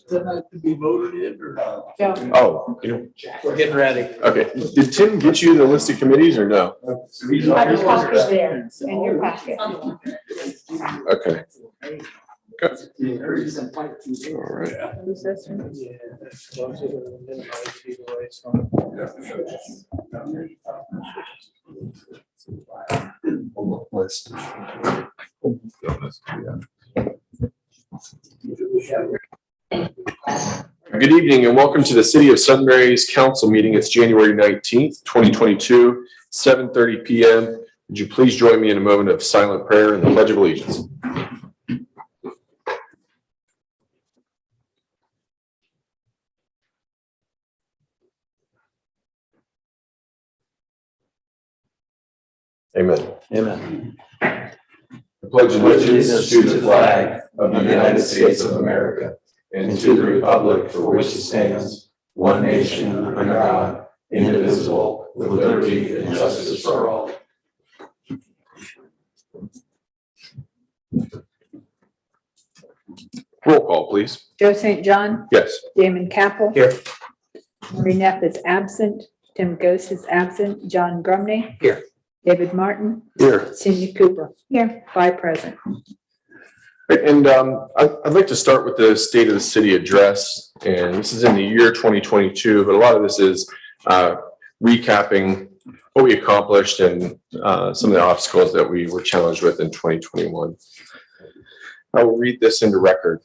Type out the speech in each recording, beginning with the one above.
tonight to be voted in or not? Yeah. Oh, We're getting ready. okay. Did Tim get you the list of committees or no? I just popped it there in your packet. Okay. All right. Who's this one? Yeah, that's close to the minimize either way, so. List. Good evening and welcome to the City of Sunbury's council meeting. It's January 19th, 2022, 7:30 p.m. Would you please join me in a moment of silent prayer and the Pledge of Allegiance? Amen. Amen. I pledge allegiance to the flag of the United States of America and to the republic for which it stands, one nation under God, indivisible, with liberty and justice for all. Roll call, please. Joe St. John, Yes. Damon Capel. Here. Marie Neff is absent. Tim Ghost is absent. John Grumney. Here. David Martin. Here. Cindy Cooper. Here. 5 present. And I'd like to start with the State of the City address. And this is in the year 2022, but a lot of this is recapping what we accomplished and some of the obstacles that we were challenged with in 2021. I will read this into record.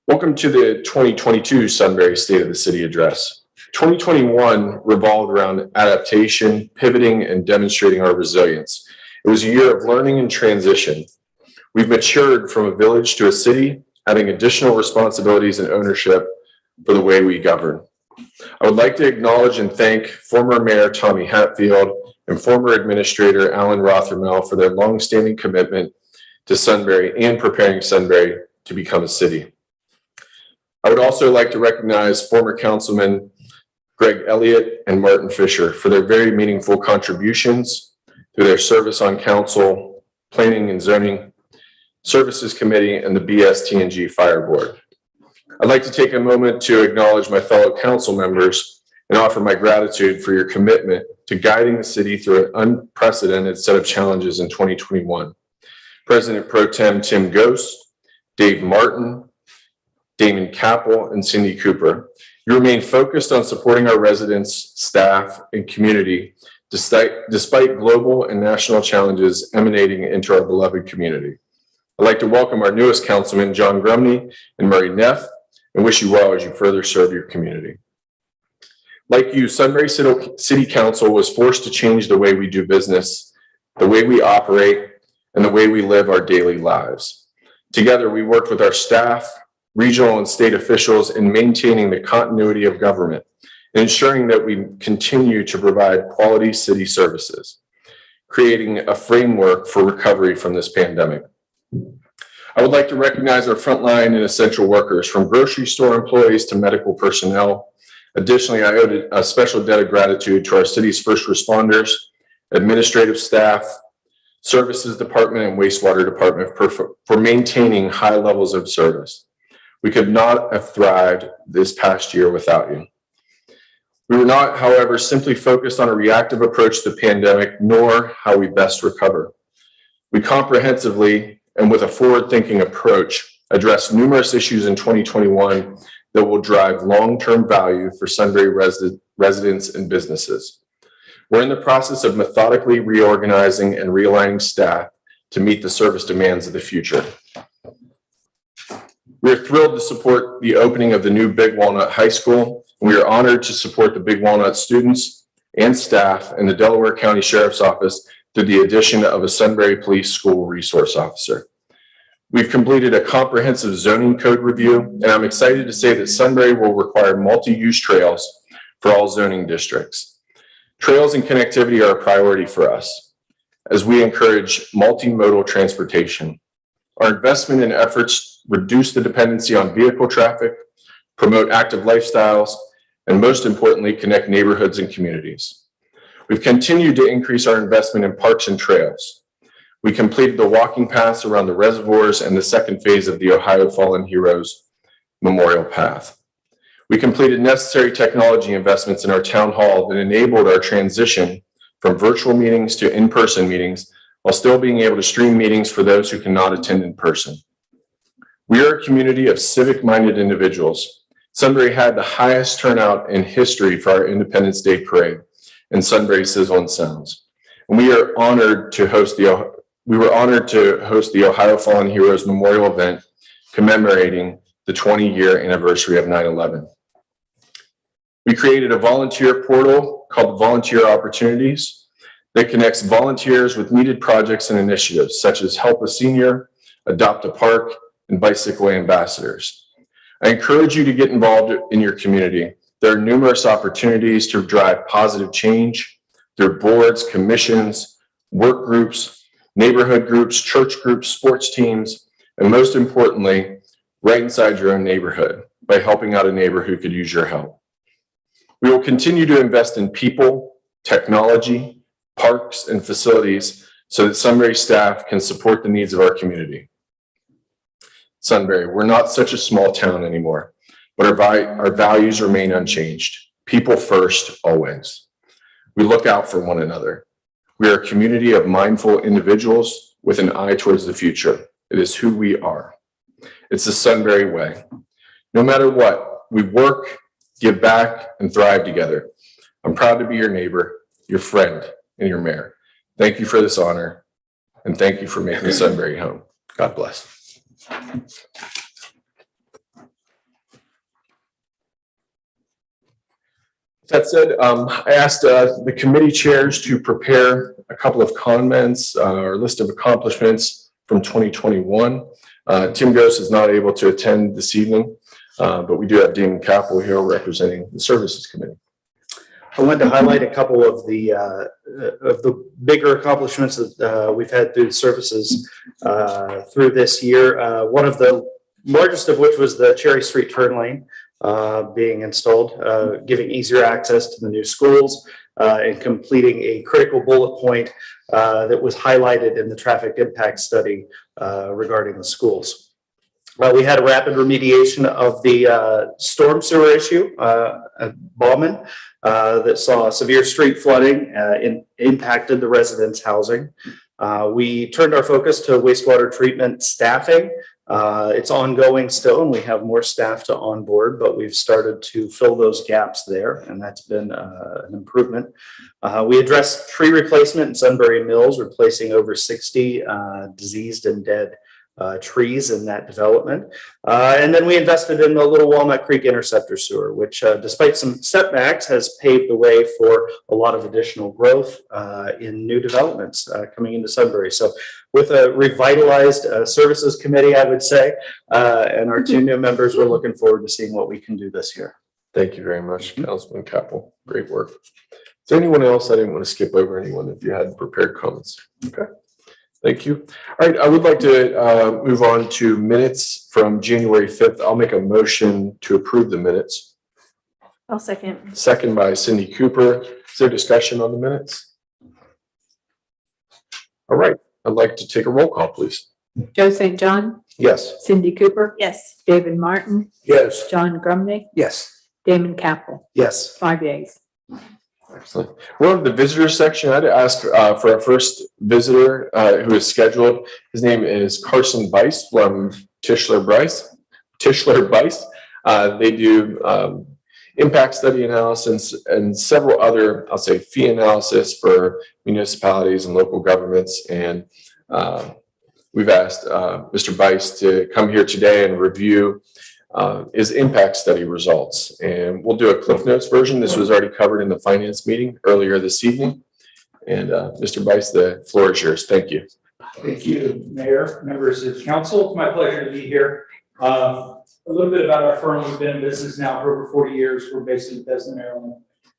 Welcome to the 2022 Sunbury State of the City address. 2021 revolved around adaptation, pivoting, and demonstrating our resilience. It was a year of learning and transition. We've matured from a village to a city, having additional responsibilities and ownership for the way we govern. I would like to acknowledge and thank former Mayor Tommy Hatfield and former Administrator Alan Rothermel for their longstanding commitment to Sunbury and preparing Sunbury to become a city. I would also like to recognize former Councilman Greg Elliott and Martin Fisher for their very meaningful contributions through their service on council, planning and zoning services committee, and the BSTNG Fire Board. I'd like to take a moment to acknowledge my fellow council members and offer my gratitude for your commitment to guiding the city through an unprecedented set of challenges in 2021. President Pro Tem Tim Ghost, Dave Martin, Damon Capel, and Cindy Cooper. You remain focused on supporting our residents, staff, and community despite global and national challenges emanating into our beloved community. I'd like to welcome our newest councilman, John Grumney and Marie Neff, and wish you well as you further serve your community. Like you, Sunbury City Council was forced to change the way we do business, the way we operate, and the way we live our daily lives. Together, we worked with our staff, regional and state officials in maintaining the continuity of government and ensuring that we continue to provide quality city services, creating a framework for recovery from this pandemic. I would like to recognize our frontline and essential workers, from grocery store employees to medical personnel. Additionally, I owe a special debt of gratitude to our city's first responders, administrative staff, services department, and wastewater department for maintaining high levels of service. We could not have thrived this past year without you. We were not, however, simply focused on a reactive approach to the pandemic, nor how we best recover. We comprehensively and with a forward-thinking approach addressed numerous issues in 2021 that will drive long-term value for Sunbury residents and businesses. We're in the process of methodically reorganizing and realigning staff to meet the service demands of the future. We are thrilled to support the opening of the new Big Walnut High School. We are honored to support the Big Walnut students and staff and the Delaware County Sheriff's Office through the addition of a Sunbury Police School Resource Officer. We've completed a comprehensive zoning code review, and I'm excited to say that Sunbury will require multi-use trails for all zoning districts. Trails and connectivity are a priority for us as we encourage multimodal transportation. Our investment and efforts reduce the dependency on vehicle traffic, promote active lifestyles, and most importantly, connect neighborhoods and communities. We've continued to increase our investment in parks and trails. We completed the walking paths around the reservoirs and the second phase of the Ohio Fallen Heroes memorial path. We completed necessary technology investments in our town hall that enabled our transition from virtual meetings to in-person meetings while still being able to stream meetings for those who cannot attend in person. We are a community of civic-minded individuals. Sunbury had the highest turnout in history for our Independence Day Parade and Sunbury Sizzle and Sounds. And we were honored to host the Ohio Fallen Heroes Memorial event commemorating the 20-year anniversary of 9/11. We created a volunteer portal called Volunteer Opportunities that connects volunteers with needed projects and initiatives such as Help a Senior, Adopt a Park, and Bicycle Ambassadors. I encourage you to get involved in your community. There are numerous opportunities to drive positive change through boards, commissions, work groups, neighborhood groups, church groups, sports teams, and most importantly, right inside your own neighborhood by helping out a neighbor who could use your help. We will continue to invest in people, technology, parks, and facilities so that Sunbury staff can support the needs of our community. Sunbury, we're not such a small town anymore, but our values remain unchanged. People first, always. We look out for one another. We are a community of mindful individuals with an eye towards the future. It is who we are. It's the Sunbury way. No matter what, we work, give back, and thrive together. I'm proud to be your neighbor, your friend, and your mayor. Thank you for this honor, and thank you for making Sunbury home. God bless. That said, I asked the committee chairs to prepare a couple of comments or list of accomplishments from 2021. Tim Gose is not able to attend this evening, but we do have Damon Capel here representing the Services Committee. I wanted to highlight a couple of the bigger accomplishments that we've had through the services through this year. One of the largest of which was the Cherry Street turn lane being installed, giving easier access to the new schools and completing a critical bullet point that was highlighted in the traffic impact study regarding the schools. We had a rapid remediation of the storm sewer issue at Bauman that saw severe street flooding and impacted the residents' housing. We turned our focus to wastewater treatment staffing. It's ongoing still, and we have more staff to onboard, but we've started to fill those gaps there, and that's been an improvement. We addressed tree replacement in Sunbury Mills, replacing over 60 diseased and dead trees in that development. And then we invested in the Little Walnut Creek Interceptor Sewer, which despite some setbacks has paved the way for a lot of additional growth in new developments coming into Sunbury. So with a revitalized services committee, I would say, and our two new members, we're looking forward to seeing what we can do this year. Thank you very much, Councilman Capel. Great work. Is there anyone else? I didn't want to skip over anyone if you had prepared comments. Okay. Thank you. All right, I would like to move on to minutes from January 5th. I'll make a motion to approve the minutes. I'll second. Second by Cindy Cooper. Is there discussion on the minutes? All right, I'd like to take a roll call, please. Joe St. John, Yes. Cindy Cooper, Yes. David Martin, Yes. John Grumney, Yes. Damon Capel, Yes. 5 yeas. Excellent. We're on the visitor section. I'd ask for our first visitor who is scheduled. His name is Carson Bice from Tischler Bice. They do impact study analysis and several other, I'll say, fee analysis for municipalities and local governments. And we've asked Mr. Bice to come here today and review his impact study results. And we'll do a Cliff Notes version. This was already covered in the finance meeting earlier this evening. And Mr. Bice, the floor is yours. Thank you. Thank you, Mayor, members of council. It's my pleasure to be here. A little bit about our firm. We've been in business now for over 40 years. We're based in Bethesda, Maryland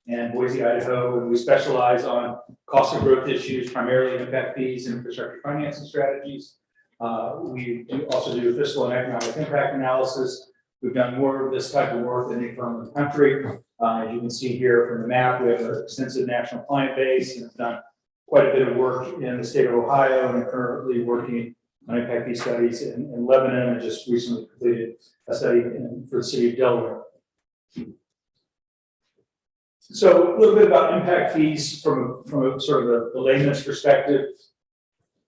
and Boise, Idaho, and we specialize on cost of growth issues, primarily impact fees and infrastructure financing strategies. We also do fiscal and economic impact analysis. We've done more of this type of work than any firm in the country. As you can see here from the map, we have an extensive national client base and have done quite a bit of work in the state of Ohio and are currently working on impact fee studies in Lebanon, and just recently completed a study for the city of Delaware. So a little bit about impact fees from a sort of the layman's perspective.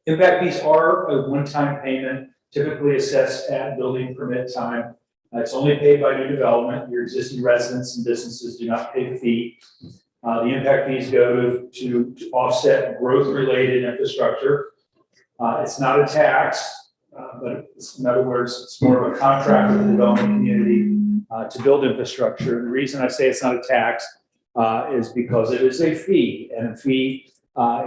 Impact fees are a one-time payment, typically assessed at building permit time. It's only paid by new development. Your existing residents and businesses do not pay the fee. The impact fees go to offset growth-related infrastructure. It's not a tax, but in other words, it's more of a contract with the development community to build infrastructure. The reason I say it's not a tax is because it is a fee, and a fee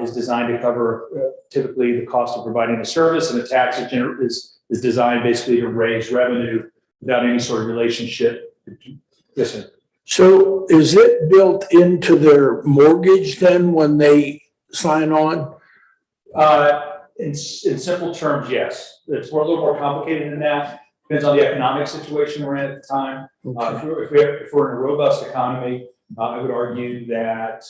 is designed to cover typically the cost of providing the service, and a tax is designed basically to raise revenue without any sort of relationship. Yes, sir. So is it built into their mortgage then when they sign on? In simple terms, yes. It's a little more complicated than that. Depends on the economic situation we're in at the time. If we're in a robust economy, I would argue that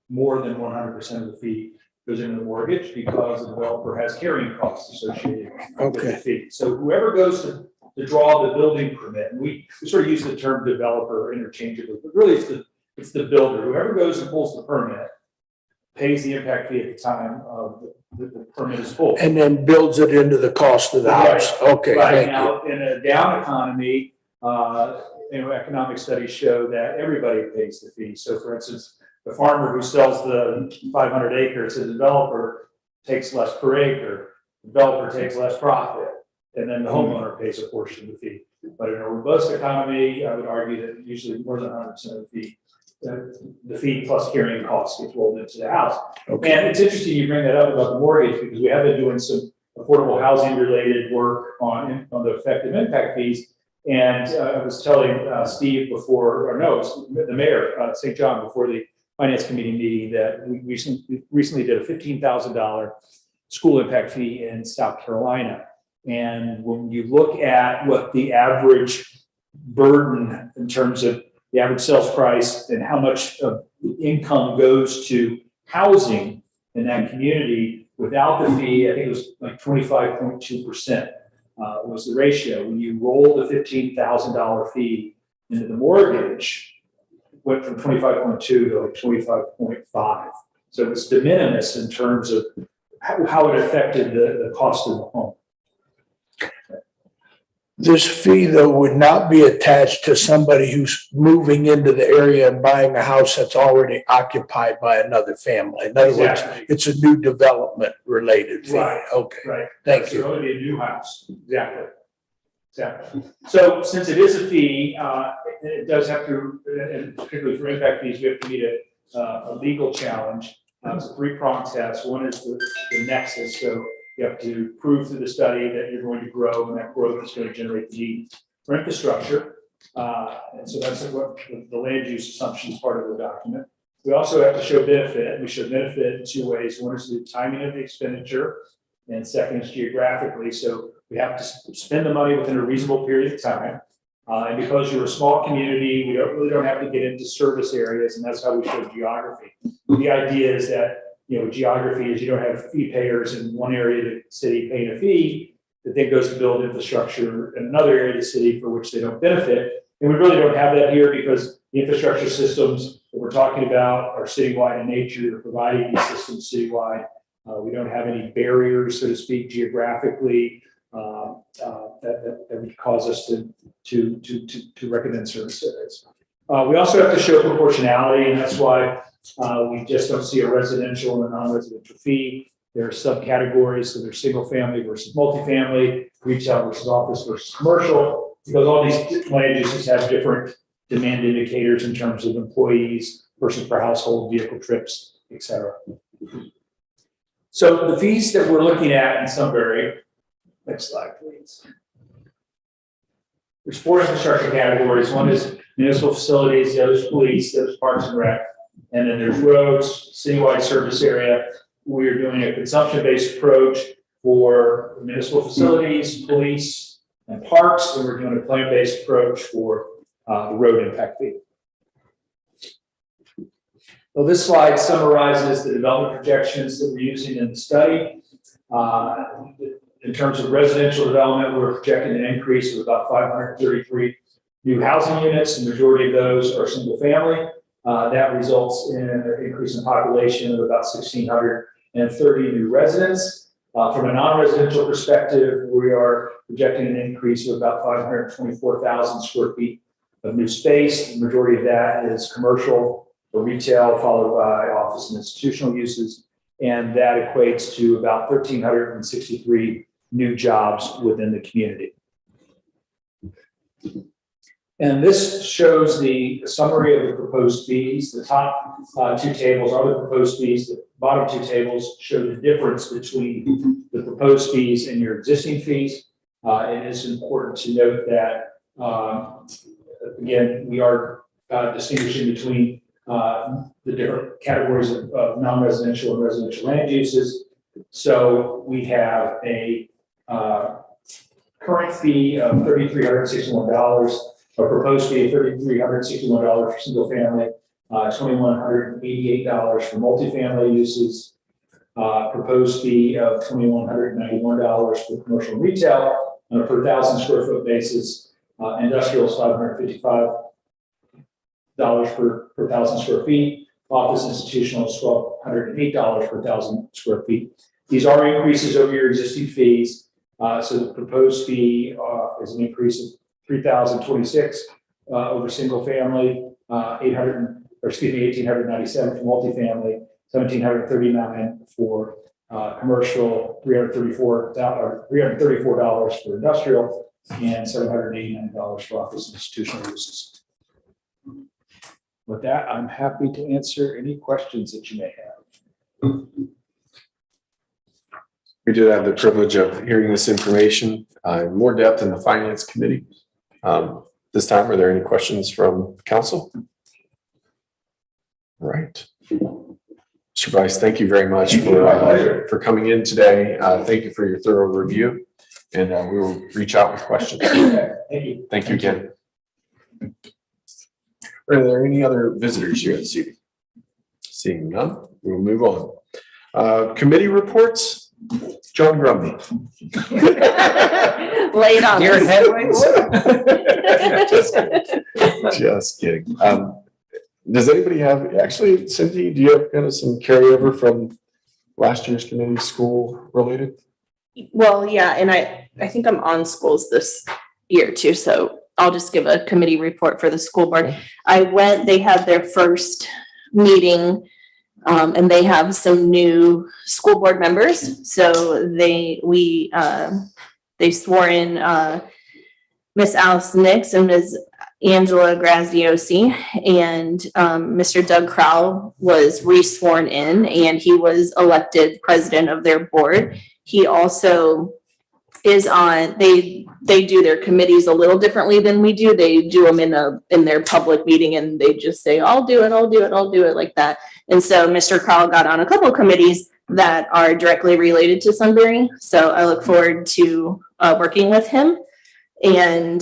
more than 100% of the fee goes into the mortgage because the developer has carrying costs associated with the fee. So whoever goes to draw the building permit, and we sort of use the term developer interchangeably, but really it's the builder. Whoever goes and pulls the permit pays the impact fee at the time of the permit is pulled. And then builds it into the cost of the house. Okay, Right. thank Now, in a down economy, economic studies show that everybody pays the fee. So for instance, the farmer who sells the 500 acres to the developer takes less per acre. The developer takes less profit, and then the homeowner pays a portion of the fee. But in a robust economy, I would argue that usually more than 100% of the fee, the fee plus carrying costs gets rolled into the house. Okay. And it's interesting you bring that up about the mortgage, because we have been doing some affordable housing related work on the effective impact fees. And I was telling Steve before, or no, it was the mayor, St. John, before the finance committee meeting, that we recently did a $15,000 school impact fee in South Carolina. And when you look at what the average burden in terms of the average sales price and how much of the income goes to housing in that community without the fee, I think it was like 25.2%. Was the ratio. When you roll the $15,000 fee into the mortgage, it went from 25.2 to like 25.5. So it's de minimis in terms of how it affected the cost of the home. This fee, though, would not be attached to somebody who's moving into the area and buying a house that's already occupied by another family. In other words, it's a new development related fee. Right. Okay. Right. Thank So you. it would be a new house. Exactly. So since it is a fee, it does have to, and particularly for impact fees, we have to meet a legal challenge. It's a three-pronged test. One is the nexus. So you have to prove through the study that you're going to grow, and that growth is going to generate the need for infrastructure. And so that's what the land use assumption is part of the document. We also have to show benefit. We show benefit in two ways. One is the timing of the expenditure, and second is geographically. So we have to spend the money within a reasonable period of time. And because you're a small community, we really don't have to get into service areas, and that's how we show geography. The idea is that geography is you don't have fee payers in one area of the city paying a fee that then goes to build infrastructure in another area of the city for which they don't benefit. And we really don't have that here because the infrastructure systems that we're talking about are citywide in nature. They're providing these systems citywide. We don't have any barriers, so to speak, geographically that would cause us to recommend service areas. We also have to show proportionality, and that's why we just don't see a residential and non-residential fee. There are subcategories, so there's single family versus multifamily, retail versus office versus commercial, because all these land uses have different demand indicators in terms of employees, person per household, vehicle trips, et cetera. So the fees that we're looking at in Sunbury, next slide, please. There's four infrastructure categories. One is municipal facilities, the other is police, the other is parks and rec. And then there's roads, citywide service area. We are doing a consumption-based approach for municipal facilities, police, and parks, and we're doing a plan-based approach for the road impact fee. So this slide summarizes the development projections that we're using in the study. In terms of residential development, we're projecting an increase of about 533 new housing units. The majority of those are single family. That results in an increase in population of about 1,630 new residents. From a non-residential perspective, we are projecting an increase of about 524,000 square feet of new space. The majority of that is commercial or retail, followed by office and institutional uses. And that equates to about 1,363 new jobs within the community. And this shows the summary of the proposed fees. The top two tables are the proposed fees. The bottom two tables show the difference between the proposed fees and your existing fees. It is important to note that, again, we are distinguishing between the different categories of non-residential and residential land uses. So we have a current fee of $3,361. A proposed fee of $3,361 for single family, $2,188 for multifamily uses, proposed fee of $2,191 for commercial and retail on a per 1,000 square foot basis. Industrial is $555 per 1,000 square feet. Office institutional is $1,208 per 1,000 square feet. These are increases over your existing fees. So the proposed fee is an increase of $3,026 over single family, $1,897 for multifamily, $1,739 for commercial, $334 for industrial, and $789 for office and institutional uses. With that, I'm happy to answer any questions that you may have. We did have the privilege of hearing this information in more depth in the Finance Committee. This time, are there any questions from council? All right. Mr. Vice, thank you very much for coming in today. Thank you for your thorough review, and we will reach out with questions. Thank you. Thank you again. Are there any other visitors here this evening? Seeing none, we will move on. Committee reports. John Grumby. Late on You're us. headways. Just kidding. Does anybody have, actually, Cindy, do you have kind of some carryover from last year's committee, school related? Well, yeah, and I think I'm on schools this year too, so I'll just give a committee report for the school board. They had their first meeting, and they have some new school board members. So they swore in Miss Alice Nix and Ms. Angela Graziosi, and Mr. Doug Crowell was re-sworn in, and he was elected president of their board. He also is on, they do their committees a little differently than we do. They do them in their public meeting, and they just say, I'll do it like that. And so Mr. Crowell got on a couple of committees that are directly related to Sunbury. So I look forward to working with him. And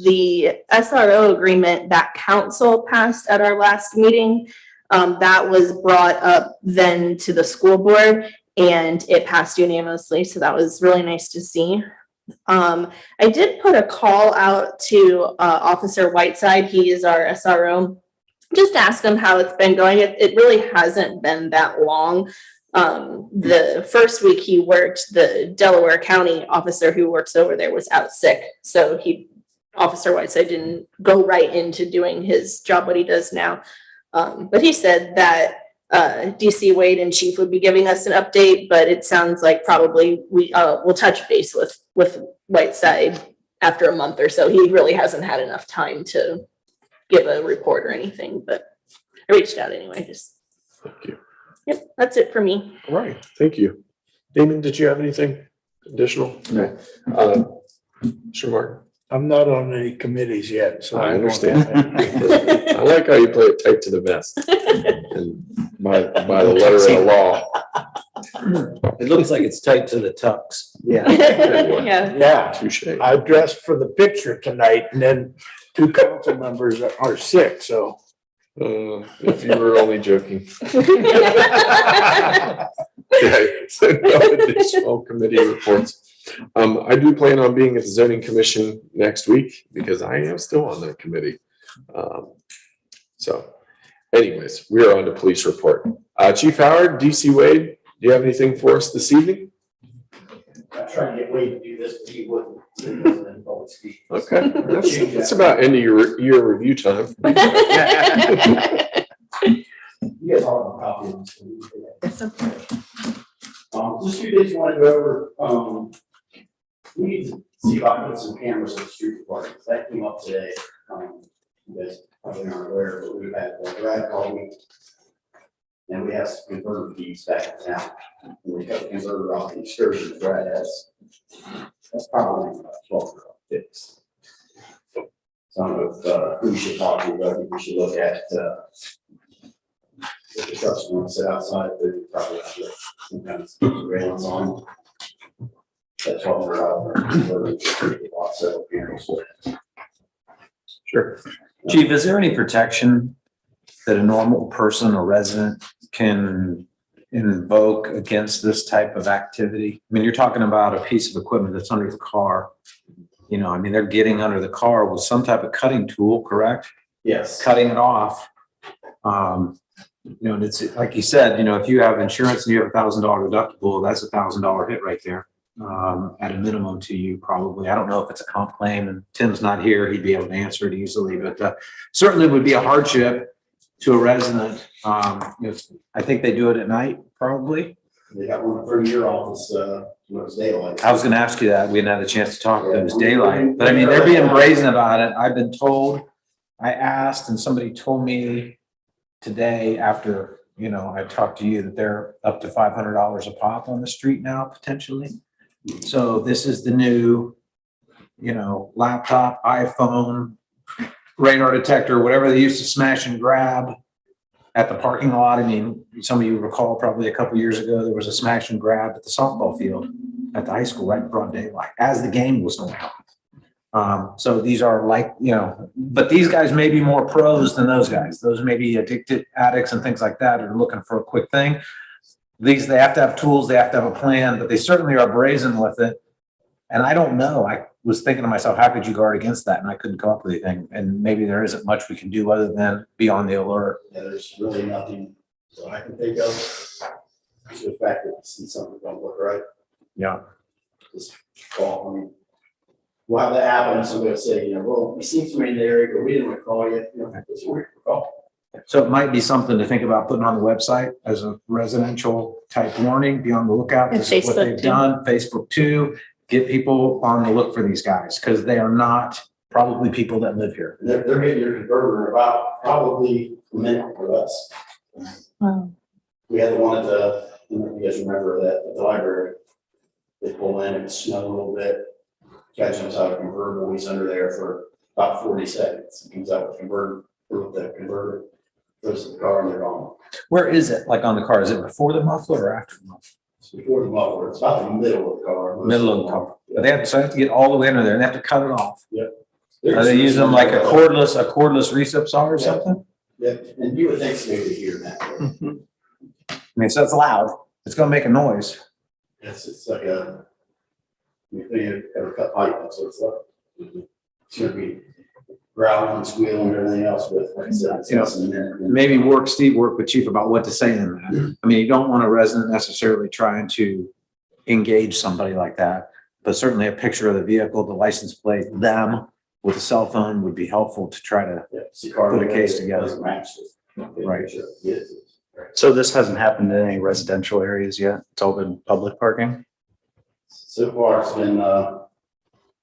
the SRO agreement that council passed at our last meeting, that was brought up then to the school board, and it passed unanimously. So that was really nice to see. I did put a call out to Officer Whiteside. He is our SRO. Just ask him how it's been going. It really hasn't been that long. The first week he worked, the Delaware County officer who works over there was out sick. So Officer Whiteside didn't go right into doing his job, what he does now. But he said that DC Wade and Chief would be giving us an update, but it sounds like probably we'll touch base with Whiteside after a month or so. He really hasn't had enough time to give a report or anything, but I reached out anyway. Thank you. Yep, that's it for me. All right, thank you. Damon, did you have anything additional? No. Sure, Martin. I'm not on any committees yet, so I understand. I like how you play it tight to the vest. And by the letter of the law. It looks like it's tight to the tux. Yeah. Yeah. Yeah, Touche. I dressed for the picture tonight, and then 2 council members are sick, so. If you were only joking. Okay, so no additional committee reports. I do plan on being at the zoning commission next week because I am still on that committee. So anyways, we are on to police report. Chief Howard, DC Wade, do you have anything for us this evening? I'm trying to get Wade to do this, but he wouldn't. He wasn't in public speak. Okay, that's about end of your review time. You guys all have a copy of this. Just a few things I want to go over. We need to see about putting some cameras in the street department. That came up today. You guys probably aren't aware, but we had Brad call me. And we have some converter keys back in town. And we got the converter off the excursion that Brad has. That's probably about 12 fix. So I don't know if we should talk to you, but I think we should look at if the trucks want to sit outside, they probably have to some kind of surveillance on. That's what we're out there. Sure. Chief, is there any protection that a normal person or resident can invoke against this type of activity? I mean, you're talking about a piece of equipment that's under the car. You know, I mean, they're getting under the car with some type of cutting tool, correct? Yes. Cutting it off. You know, and it's like you said, you know, if you have insurance and you have $1,000 deductible, that's $1,000 hit right there. At a minimum to you, probably. I don't know if it's a comp claim, and Tim's not here. He'd be able to answer it easily, but certainly would be a hardship to a resident. You know, I think they do it at night, probably. They got one from your office, when it was daylight. I was going to ask you that. We didn't have the chance to talk. It was daylight, but I mean, they're being brazen about it. I've been told. I asked, and somebody told me today after, you know, I talked to you that they're up to $500 a pop on the street now, potentially. So this is the new, you know, laptop, iPhone, radar detector, whatever they used to smash and grab at the parking lot. I mean, some of you recall probably a couple years ago, there was a smash and grab at the softball field at the high school, right in broad daylight, as the game was going on. So these are like, you know, but these guys may be more pros than those guys. Those may be addicted addicts and things like that are looking for a quick thing. These, they have to have tools, they have to have a plan, but they certainly are brazen with it. And I don't know, I was thinking to myself, how could you guard against that? And I couldn't come up with anything. And maybe there isn't much we can do other than be on the alert. Yeah, there's really nothing that I can think of. Just the fact that you see something don't look right. Yeah. Just call. I mean, we'll have that happen and somebody will say, you know, well, we seen somebody in the area, but we didn't want to call you. You know, it's weird to call. So it might be something to think about putting on the website as a residential type warning, be on the lookout. And This is what Facebook they've too. done, Facebook too. Get people on the look for these guys because they are not probably people that live here. And they're getting your converter in about probably a minute or less. Wow. We had the one at the, I don't know if you guys remember that at the library. They pull in and it snowed a little bit. Guy jumps out of a convertible, he's under there for about 40 seconds. He comes out with the converter, goes to the car and they're gone. Where is it? Like on the car? Is it before the muffler or after the muffler? It's before the muffler, it's about the middle of the car. Middle of the car. But they have to get all the way under there and they have to cut it off. They're Are they just- using them like a cordless recip saw or something? Yep, and you would think so to hear that. I mean, so it's loud. It's gonna make a noise. It's like a, you ever cut pipe, that's what it's like. It's gonna be growling and squealing and everything else, but like I said, it's less than a minute. Maybe Steve work with Chief about what to say in that. I mean, you don't want a resident necessarily trying to engage somebody like that, but certainly a picture of the vehicle, the license plate, them with a cell phone would be helpful to try to, Yeah, it's the car Put a that case together. doesn't match it. Right. Yeah. So this hasn't happened in any residential areas yet? It's all been public parking? So far, it's been,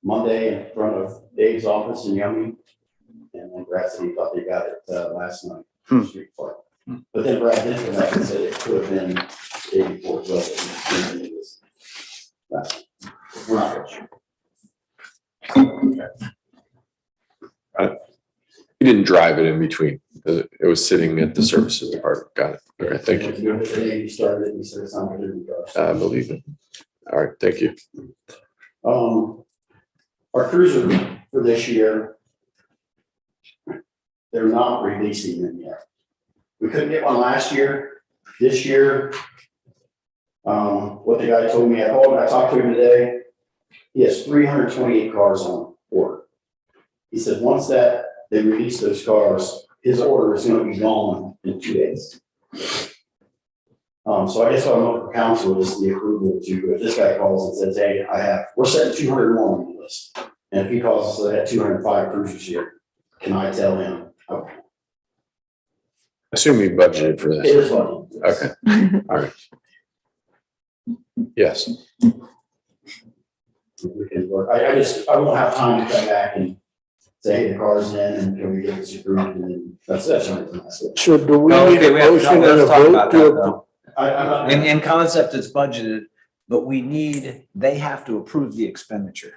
Monday in front of Dave's office in Yummy. And then Brad said he thought they got it, last night. Street park. But then Brad did come back and said it could have been day before, but we're not sure. You didn't drive it in between. It was sitting at the services department. Got it. Okay, thank you. Today he started it, he said it's not gonna do the I believe it. All right, thank you. Our cruiser for this year, they're not releasing them yet. We couldn't get one last year. This year, What the guy told me, I talked to him today, he has 328 cars on order. He said, once they release those cars, his order is gonna be gone in 2 days. So I guess what I'm looking for council is the approval to, if this guy calls and says, hey, we're setting 201 on the list. And if he calls us, I had 205 cruisers here, can I tell him? Okay. Assume you budgeted for It this. is funny. Okay, all right. Yes, We can work. I won't have time to come back and say, hey, the car's in and can we get this approved? And then that's everything. So do we Oh, need okay, a we have to motion and a let's talk vote about that, to? though. I'm not. In concept, it's budgeted, but they have to approve the expenditure.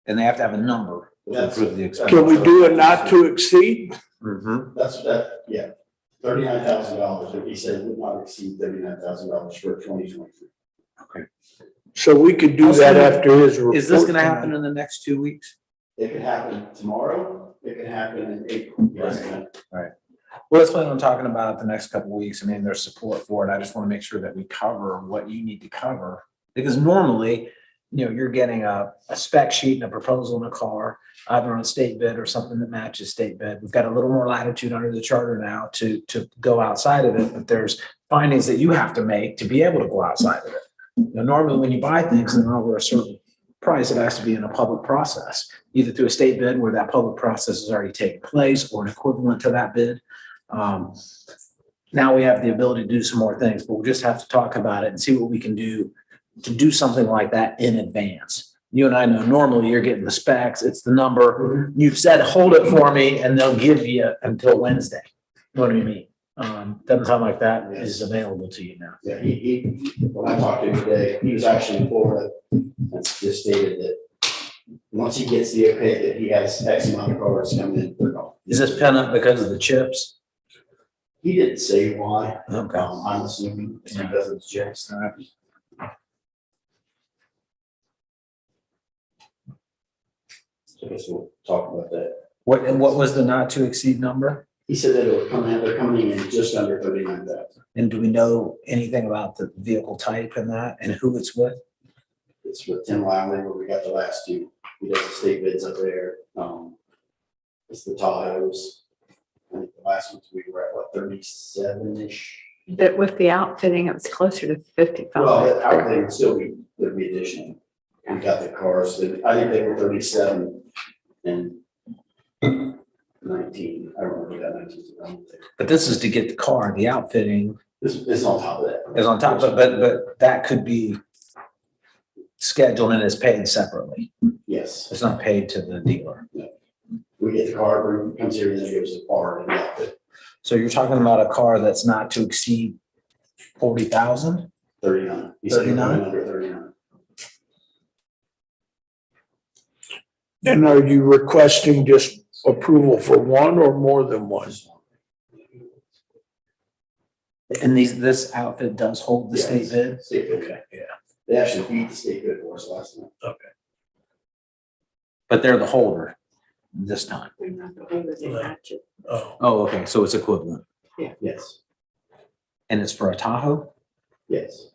And they have to have a number to approve the expenditure. Can we do a not to exceed? mhm. Yeah, $39,000, but he said would not exceed $39,000 for 2023. So we could do that after his report. Is this gonna tonight. happen in the next 2 weeks? It could happen tomorrow, it could happen in April. Yes, ma'am. Well, let's plan on talking about it the next couple of weeks. I mean, there's support for it. I just want to make sure that we cover what you need to cover. Because normally, you're getting a spec sheet and a proposal in a car, either on state bid or something that matches state bid. We've got a little more latitude under the charter now to go outside of it, but there's findings that you have to make to be able to go outside of it. Normally, when you buy things and they're over a certain price, it has to be in a public process, either through a state bid where that public process has already taken place or an equivalent to that bid. Now we have the ability to do some more things, but we'll just have to talk about it and see what we can do to do something like that in advance. You and I know normally you're getting the specs, it's the number. You've said, hold it for me, and they'll give you until Wednesday. What do you mean? Doesn't sound like that is available to you now. Yeah, when I talked to him today, he was actually in Florida and just stated that once he gets the okay, that he has X amount of cars coming in, they're gone. Is this pent up because of the chips? He didn't say why. Okay. I'm assuming it's because of the checks. So I guess we'll talk about that. What was the not to exceed number? He said that they're coming in just under 39,000. And do we know anything about the vehicle type and that and who it's with? It's with Tim Lively where we got the last two. He does the state bids up there. It's the Tahoes. I think the last ones we were at, what, 37-ish? But with the outfitting, it was closer to 55. Well, that out there would still be, there'd be additional. We got the cars, I think they were 37 and 19. I don't remember that 19. But this is to get the car, the outfitting This is on top of that. is on top of it, but that could be scheduled and is paid separately. Yes, It's not paid to the dealer. we get the car, Bruce comes here and then it goes to bar and outfit, So you're talking about a car that's not to exceed 40,000? 39. He said 39? under 39. And are you requesting just approval for one or more than one? And this outfit does hold the state bid? State bid. Okay, yeah. They actually beat the state bid for us last night. But they're the holder this time. They're not the holder, they match it. Oh, Oh, okay, so it's equivalent. Yes, And it's for a Tahoe, yes.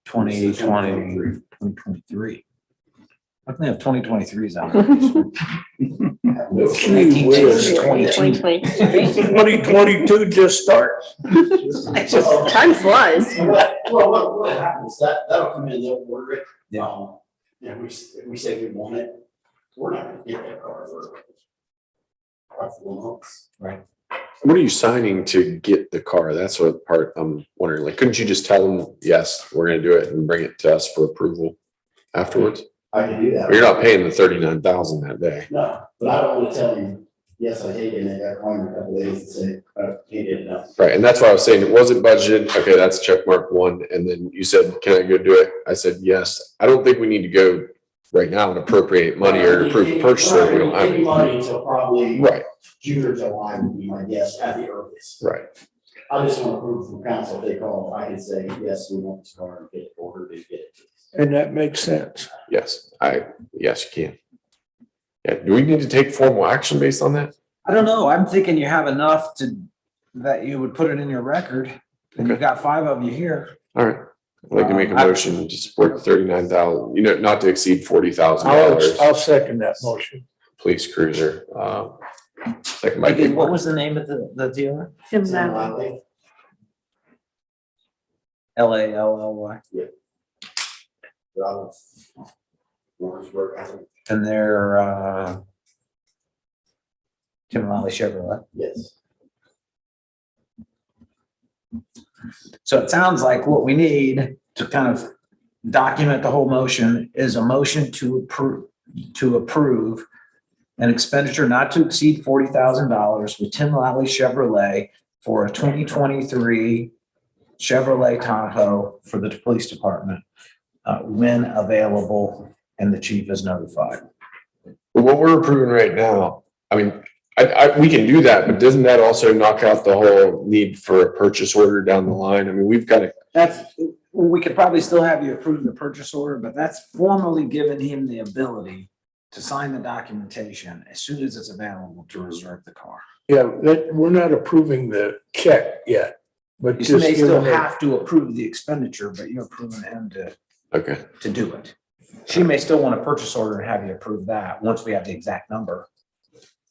2023. How can they have 2023s out? gee whiz. 2023. 2022 just starts. Time flies. Well, what happens, that'll come in, they'll order it. Yeah. And if we say we want it, we're not gonna get that car for a couple of months. What are you signing to get the car? That's what part I'm wondering. Like, couldn't you just tell them, yes, we're gonna do it and bring it to us for approval afterwards? I can do that. Or you're not paying the 39,000 that day. No, but I don't wanna tell you, yes, I hate it, and they got call me a couple days and say, hate it enough. Right, and that's why I was saying it wasn't budgeted. Okay, that's check mark one. And then you said, can I go do it? I said, yes. I don't think we need to go right now and appropriate money or approve a purchase order. We don't have Any it. money until probably Right, June or July would be my guess at the earliest. right. I just want to prove from council, if they call, I can say, yes, we want this car and get it ordered and get it. And that makes sense. Yes, yes, you can. Yeah, do we need to take formal action based on that? I don't know. I'm thinking you have enough that you would put it in your record. And you've got 5 of you here. All right. I'd like to make a motion to support the 39,000, not to exceed $40,000 I'll second that motion. police cruiser. Second by Again, Dick what Martin. was the name of the dealer? Tim Lally. LALLY. And they're, Tim Lally Chevrolet. Yes. So it sounds like what we need to kind of document the whole motion is a motion to approve an expenditure not to exceed $40,000 with Tim Lally Chevrolet for a 2023 Chevrolet Tahoe for the police department when available and the chief is notified. But what we're approving right now, I mean, we can do that, but doesn't that also knock out the whole need for a purchase order down the line? I mean, we've got to. We could probably still have you approve the purchase order, but that's formally giving him the ability to sign the documentation as soon as it's available to reserve the car. Yeah, we're not approving the check yet, but You just may still giving it- have to approve the expenditure, but you're approving him Okay. to do it. She may still want a purchase order and have you approve that once we have the exact number,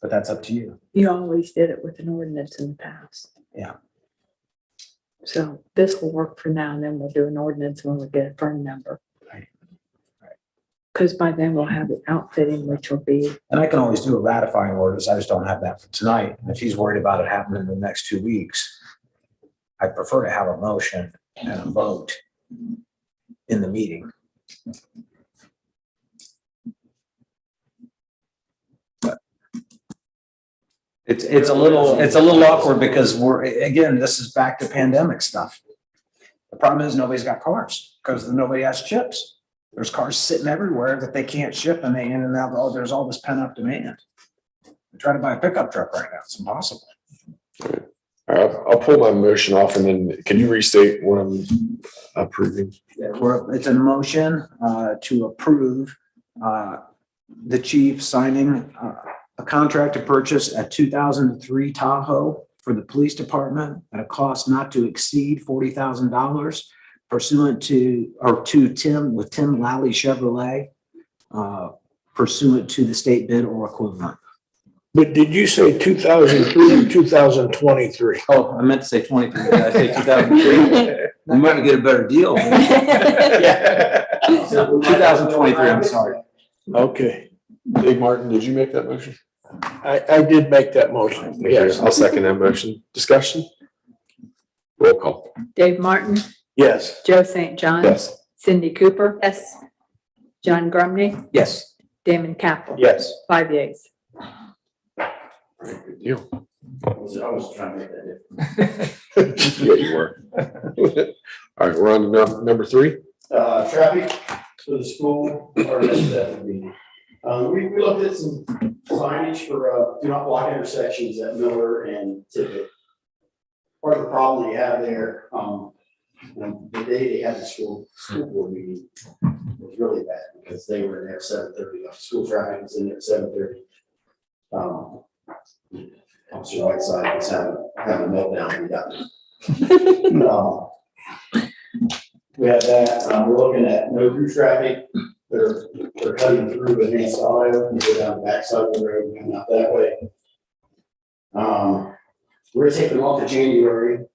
but that's up to you. You always did it with an ordinance in the past. Yeah. So this will work for now, and then we'll do an ordinance when we get a firm number. Right. Because by then we'll have the outfitting, which will be, And I can always do a ratifying orders. I just don't have that for tonight. And if he's worried about it happening in the next 2 weeks, I prefer to have a motion and a vote in the meeting. It's a little awkward because again, this is back to pandemic stuff. The problem is nobody's got cars because nobody has chips. There's cars sitting everywhere that they can't ship and now there's all this pent up demand. I'm trying to buy a pickup truck right now. It's impossible. All right. I'll pull my motion off and then can you restate what I'm approving? It's a motion to approve the chief signing a contract to purchase a 2003 Tahoe for the police department at a cost not to exceed $40,000 pursuant to Tim Lally Chevrolet pursuant to the state bid or equivalent. But did you say 2003 or 2023? Oh, I meant to say 23. Did I say 2003? We might get a better deal. 2023, I'm sorry. Okay, Dave Martin, did you make that motion? I did make that motion. Yes, I'll second that motion. Discussion? Roll call. Dave Martin, yes. Joe St. John. Yes. Cindy Cooper. Yes. John Grumney, Yes. Damon Capel. Yes. 5 yeas. Good deal. I was trying to make that difference. Yeah, you were. All right, we're on to number 3. Traffic for the school, or that would be. We looked at some signage for do not block intersections at Miller and Tippett. Part of the problem they have there, the day they had the school board meeting was really bad because they were in there at 7:30. School traffic was in there at 7:30. Officer Whiteside was having a meltdown. We have that. We're looking at no through traffic. They're cutting through Advanced Auto and go down the backside of the road and come out that way. We're gonna take them off to January.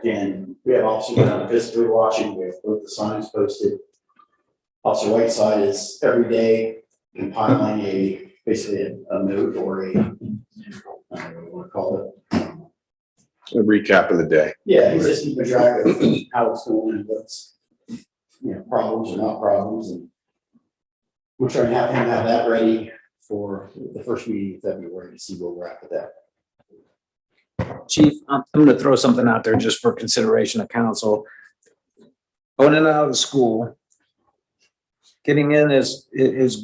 And we have officers around physically watching with both the signs posted. Officer Whiteside is every day compiling basically a note or I don't know what you want to call it. A recap of the day. Yeah, he's just keeping track of how it's going and what's, problems or not problems. And we're trying to have him have that ready for the first meeting in February to see where we're at with that. Chief, I'm going to throw something out there just for consideration of council. Going in and out of the school, getting in was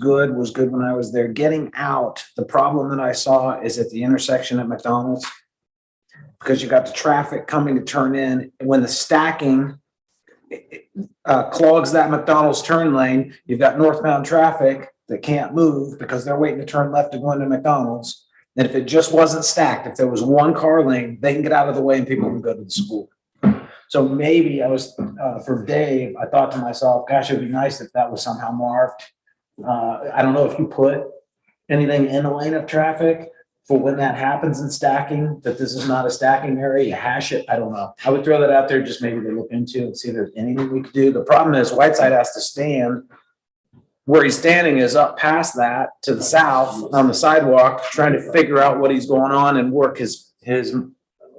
good when I was there. Getting out, the problem that I saw is at the intersection at McDonald's. Because you got the traffic coming to turn in, and when the stacking clogs that McDonald's turn lane, you've got northbound traffic that can't move because they're waiting to turn left to go into McDonald's. And if it just wasn't stacked, if there was one car lane, they can get out of the way and people can go to the school. So maybe I was, for Dave, I thought to myself, gosh, it'd be nice if that was somehow marked. I don't know if you put anything in the lane of traffic for when that happens in stacking, that this is not a stacking area, you hash it, I don't know. I would throw that out there, just maybe to look into and see if there's anything we could do. The problem is Whiteside has to stand. Where he's standing is up past that to the south on the sidewalk, trying to figure out what he's going on and work his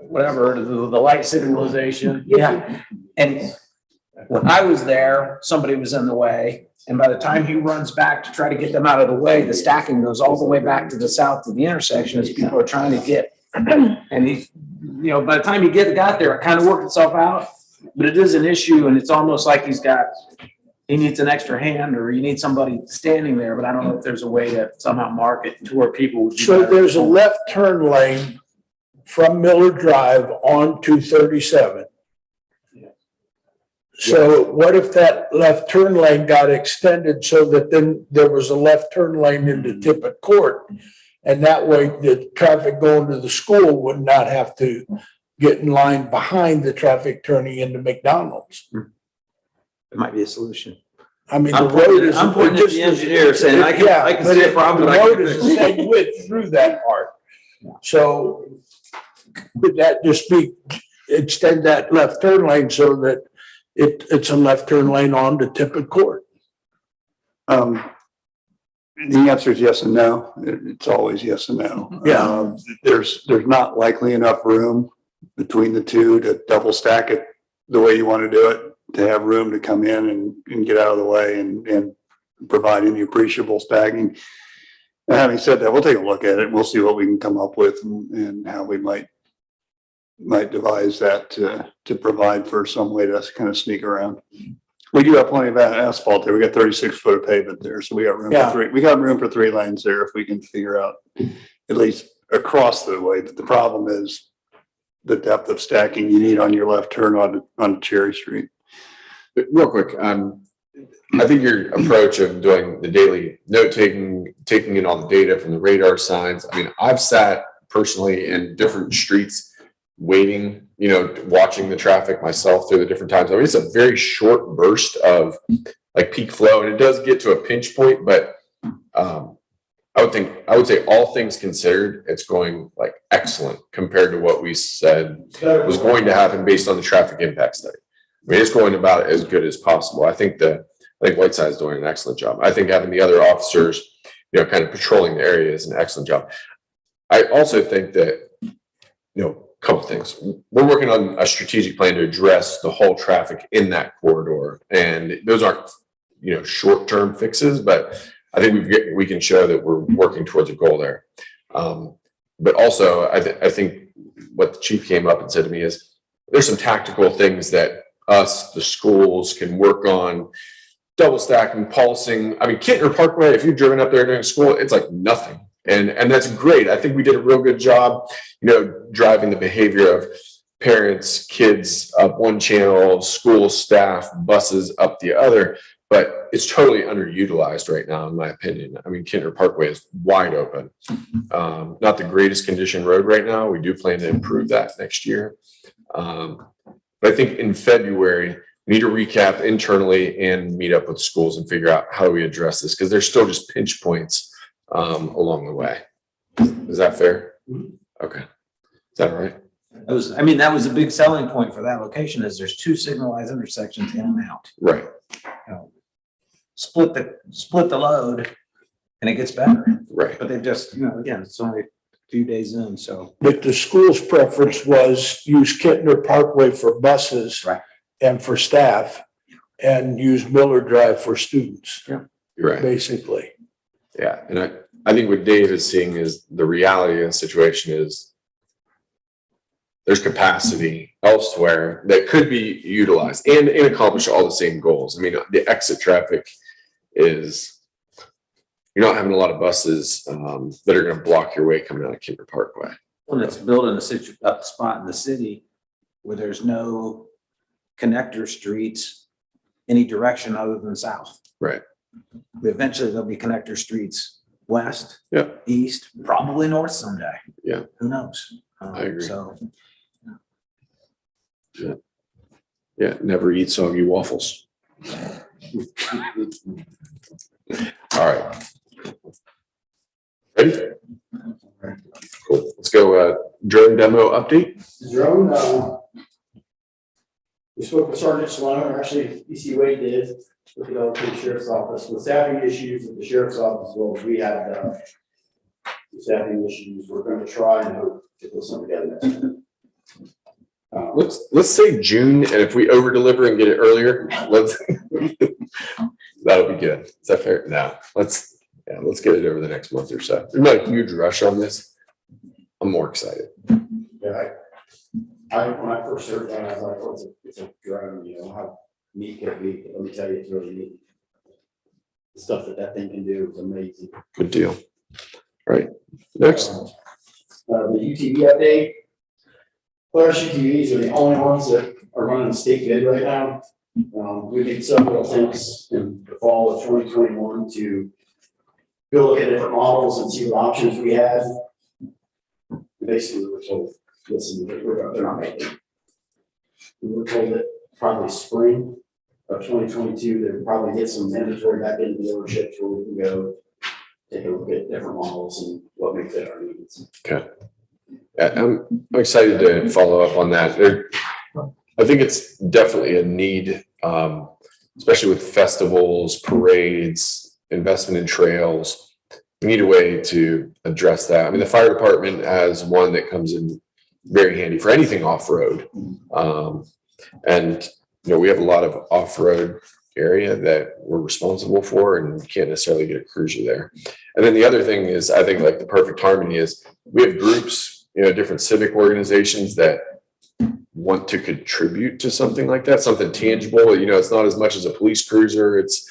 whatever, the light signalization. Yeah. And when I was there, somebody was in the way. And by the time he runs back to try to get them out of the way, the stacking goes all the way back to the south to the intersection as people are trying to get. And he, you know, by the time he got there, it kind of worked itself out. But it is an issue, and it's almost like he needs an extra hand, or you need somebody standing there, but I don't know if there's a way to somehow mark it to where people would. So there's a left turn lane from Miller Drive on 237. So what if that left turn lane got extended so that then there was a left turn lane into Tippett Court? And that way the traffic going to the school would not have to get in line behind the traffic turning into McDonald's. It might be a solution. I mean, I'm the road is. pointing at the engineer saying, I can see a problem. The but I road can is fix the it. same width through that part. So would that just be, extend that left turn lane so that it's a left turn lane on to Tippett Court? The answer is yes and no. It's always yes and no. Yeah. There's not likely enough room between the two to double stack it the way you want to do it, to have room to come in and get out of the way and provide any appreciable stacking. And having said that, we'll take a look at it. We'll see what we can come up with and how we might devise that to provide for some way to kind of sneak around. We do have plenty of asphalt there. We got 36 foot of pavement there. So we got room for three. We got room for 3 lanes there if we can figure out at least across the way. But the problem is the depth of stacking you need on your left turn on Cherry Street. But real quick, I think your approach of doing the daily note taking in all the data from the radar signs. I mean, I've sat personally in different streets waiting, you know, watching the traffic myself through the different times. I mean, it's a very short burst of like peak flow, and it does get to a pinch point, but I would say all things considered, it's going like excellent compared to what we said was going to happen based on the traffic impact study. I mean, it's going about as good as possible. I think Whiteside is doing an excellent job. I think having the other officers, you know, kind of patrolling the area is an excellent job. I also think that, you know, a couple things. We're working on a strategic plan to address the whole traffic in that corridor. And those aren't, you know, short-term fixes, but I think we can show that we're working towards a goal there. But also, I think what the chief came up and said to me is there's some tactical things that the schools can work on, double stacking, pulsing. I mean, Kittner Parkway, if you've driven up there during school, it's like nothing. And that's great. I think we did a real good job, you know, driving the behavior of parents, kids up one channel, school staff, buses up the other. But it's totally underutilized right now, in my opinion. I mean, Kittner Parkway is wide open. Not the greatest condition road right now. We do plan to improve that next year. But I think in February, we need to recap internally and meet up with schools and figure out how we address this, because there's still just pinch points along the way. Is that fair? Okay. Is that all right? That was a big selling point for that location, is there's 2 signalized intersections in and out. Right. You know, split the load and it gets better. Right. But they just, you know, again, it's only a few days in, so. But the school's preference was use Kittner Parkway for buses. Right. And for staff, and use Miller Drive for students. You're right. Basically. Yeah. And I think what Dave is seeing is the reality of the situation is there's capacity elsewhere that could be utilized and accomplish all the same goals. I mean, the exit traffic is, you're not having a lot of buses that are going to block your way coming out of Kittner Parkway. When it's building a spot in the city where there's no connector streets any direction other than south. Right. Eventually there'll be connector streets west, Yeah. east, probably north someday. Yeah. Who knows? I agree. So. Yeah. Yeah, never eat soggy waffles. All right. Ready? Cool. Let's go, drone demo update. Drone, we spoke with Sergeant Sloan, or actually, DC Wade did, with the Elton Sheriff's Office, with staffing issues at the Sheriff's Office, well, we had, staffing issues, we're gonna try and hope to put something together next month. Let's say June, and if we over deliver and get it earlier, that'll be good. Is that fair? No, let's get it over the next month or so. There's not a huge rush on this. I'm more excited. Yeah, when I first heard that, I was like, well, it's a drone, you know, how neat can it be? Let me tell you, it's really neat. The stuff that thing can do is amazing. Good deal. All right, next. The UTV update. Polaris UTVs are the only ones that are running the state bid right now. We did several attempts in the fall of 2021 to go look at different models and see what options we had. Basically, we were told, listen, they're not making it. We were told that probably spring of 2022, they would probably get some inventory back into the dealerships where we can go take a look at different models and what may fit our needs. Okay. I'm excited to follow up on that. I think it's definitely a need, especially with festivals, parades, investment in trails. We need a way to address that. I mean, the fire department has one that comes in very handy for anything off-road. And, you know, we have a lot of off-road area that we're responsible for, and we can't necessarily get a cruiser there. And then the other thing is, I think like the perfect harmony is we have groups, you know, different civic organizations that want to contribute to something like that, something tangible. You know, it's not as much as a police cruiser. It's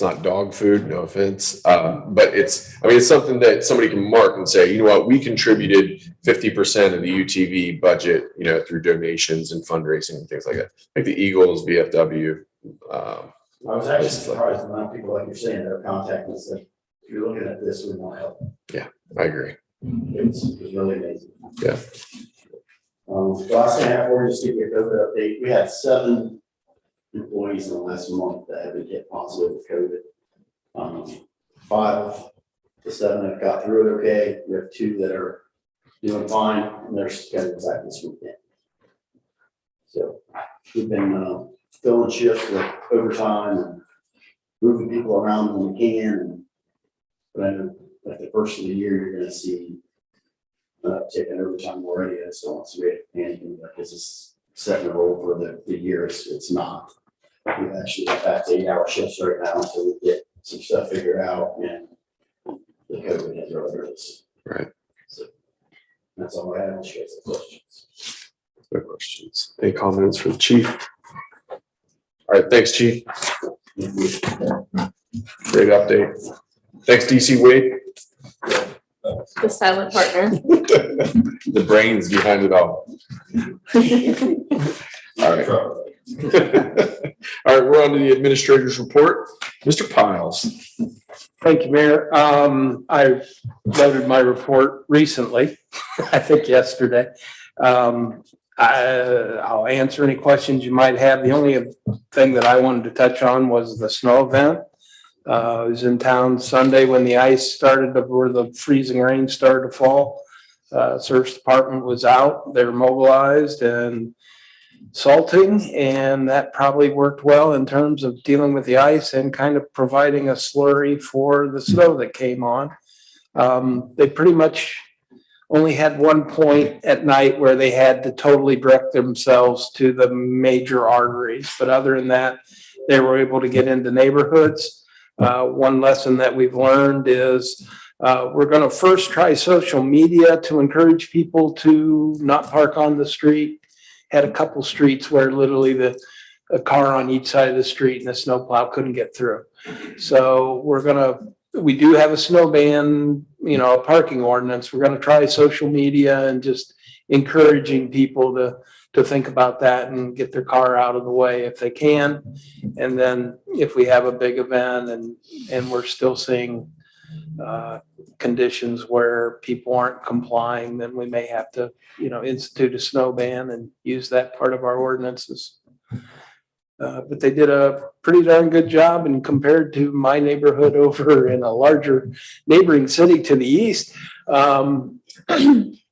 not dog food, no offense. But it's something that somebody can mark and say, you know what, we contributed 50% of the UTV budget, you know, through donations and fundraising and things like that. Like the Eagles, VFW. I was actually surprised the amount of people, like you're saying, that are contacting us, that if you're looking at this, we want help. Yeah, I agree. It's really amazing. Yeah. The last thing I have for you is to give you a COVID update. We had 7 employees in the last month that have been hit positive with COVID. 5 of the 7 have got through it okay. We have 2 that are doing fine, and they're scheduled back this weekend. So we've been filling shifts with overtime and moving people around when we can. But I know at the first of the year, you're going to see taking overtime already. I still want to see anything like this is setting a roll for the year. It's not. We've actually got back to 8-hour shifts right now until we get some stuff figured out, and the COVID has really hurt us. Right. So that's all I have. Unless you guys have questions. No questions. Any comments for the chief? All right, thanks, chief. Great update. Thanks, DC Wade. The silent partner. The brains behind it all. All right. All right, we're on to the administrator's report. Mr. Piles. Thank you, Mayor. I loaded my report recently, I think yesterday. I'll answer any questions you might have. The only thing that I wanted to touch on was the snow event. I was in town Sunday when the ice started, where the freezing rain started to fall. Service department was out, they were mobilized and salting, and that probably worked well in terms of dealing with the ice and kind of providing a slurry for the snow that came on. They pretty much only had one point at night where they had to totally direct themselves to the major arteries, but other than that, they were able to get into neighborhoods. One lesson that we've learned is we're going to first try social media to encourage people to not park on the street. Had a couple streets where literally a car on each side of the street and the snowplow couldn't get through. So we do have a snow ban, you know, a parking ordinance. We're going to try social media and just encouraging people to think about that and get their car out of the way if they can. And then if we have a big event and we're still seeing conditions where people aren't complying, then we may have to, institute a snow ban and use that part of our ordinances. But they did a pretty darn good job, and compared to my neighborhood over in a larger neighboring city to the east,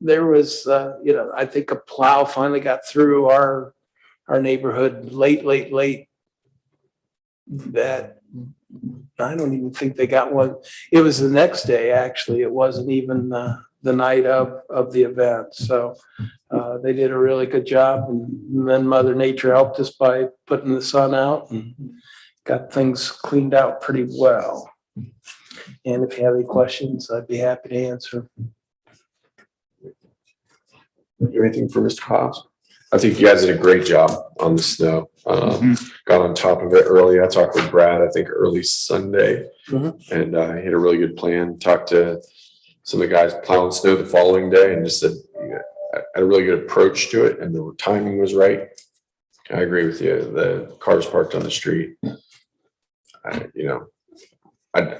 there was, I think a plow finally got through our neighborhood late that I don't even think they got one. It was the next day, actually. It wasn't even the night of the event. So they did a really good job, and then Mother Nature helped us by putting the sun out and got things cleaned out pretty well. And if you have any questions, I'd be happy to answer. Anything for Mr. Hobbs? I think you guys did a great job on the snow. Got on top of it early. I talked with Brad, I think early Sunday, and he had a really good plan. Talked to some of the guys plowing snow the following day and just said, had a really good approach to it, and the timing was right. I agree with you. The cars parked on the street. I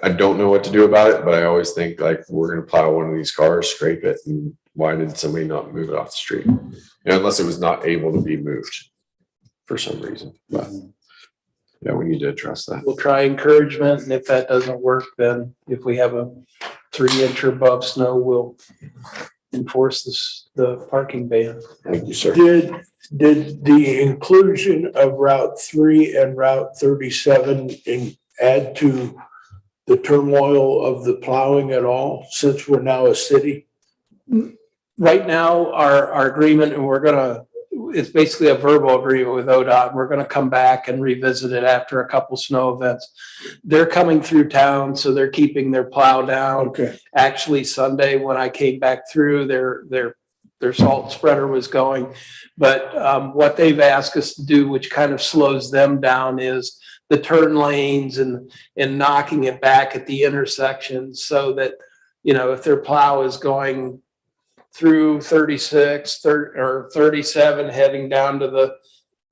don't know what to do about it, but I always think like we're going to plow one of these cars, scrape it, and why did somebody not move it off the street? Unless it was not able to be moved for some reason. But yeah, we need to address that. We'll try encouragement, and if that doesn't work, then if we have a 3-inch or above snow, we'll enforce the parking ban. Thank you, sir. Did the inclusion of Route 3 and Route 37 add to the turmoil of the plowing at all, since we're now a city? Right now, our agreement, and it's basically a verbal agreement with ODOT. We're gonna come back and revisit it after a couple snow events. They're coming through town, so they're keeping their plow down. Okay. Actually, Sunday, when I came back through, their salt spreader was going. But what they've asked us to do, which kind of slows them down, is the turn lanes and knocking it back at the intersections, so that, if their plow is going through 36 or 37 heading down to the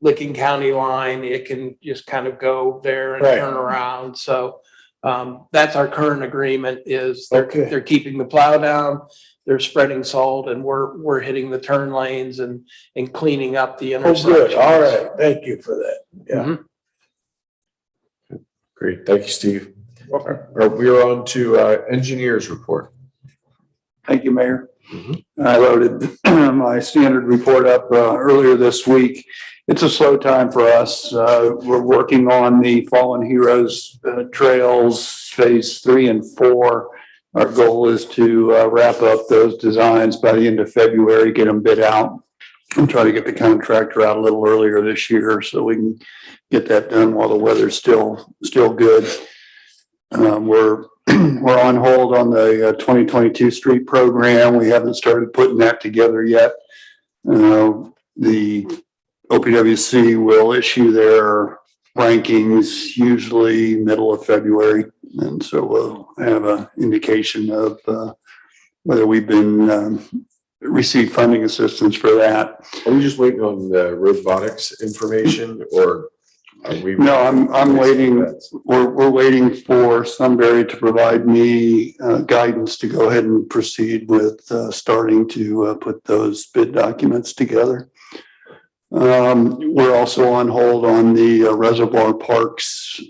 Licking County line, it can just kind of go there and turn around. So that's our current agreement, is they're keeping the plow down, they're spreading salt, and we're hitting the turn lanes and cleaning up the intersections. Oh, good. All right. Thank you for that. Yeah. Great. Thank you, Steve. We are on to engineers report. Thank you, Mayor. I loaded my standard report up earlier this week. It's a slow time for us. We're working on the Fallen Heroes trails, phase 3 and 4. Our goal is to wrap up those designs by the end of February, get them bid out, and try to get the contractor out a little earlier this year so we can get that done while the weather's still good. We're on hold on the 2022 street program. We haven't started putting that together yet. The OPWC will issue their rankings usually middle of February. And so we'll have an indication of whether we've been received funding assistance for that. Are we just waiting on the robotics information, or are we? No, I'm waiting. We're waiting for Sunbury to provide me guidance to go ahead and proceed with starting to put those bid documents together. We're also on hold on the Reservoir Parks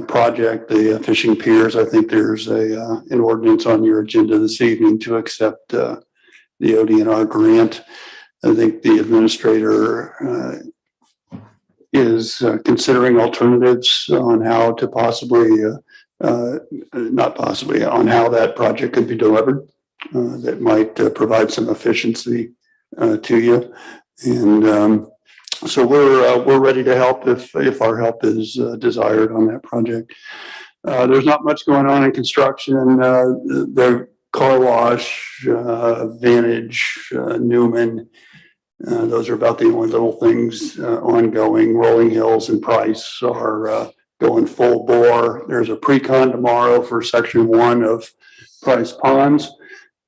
project, the fishing piers. I think there's an ordinance on your agenda this evening to accept the ODNR grant. I think the administrator is considering alternatives on how to on how that project could be delivered that might provide some efficiency to you. And so we're ready to help if our help is desired on that project. There's not much going on in construction. The car wash, Vantage, Newman, those are about the only little things ongoing. Rolling Hills and Price are going full bore. There's a pre-con tomorrow for section 1 of Price Ponds.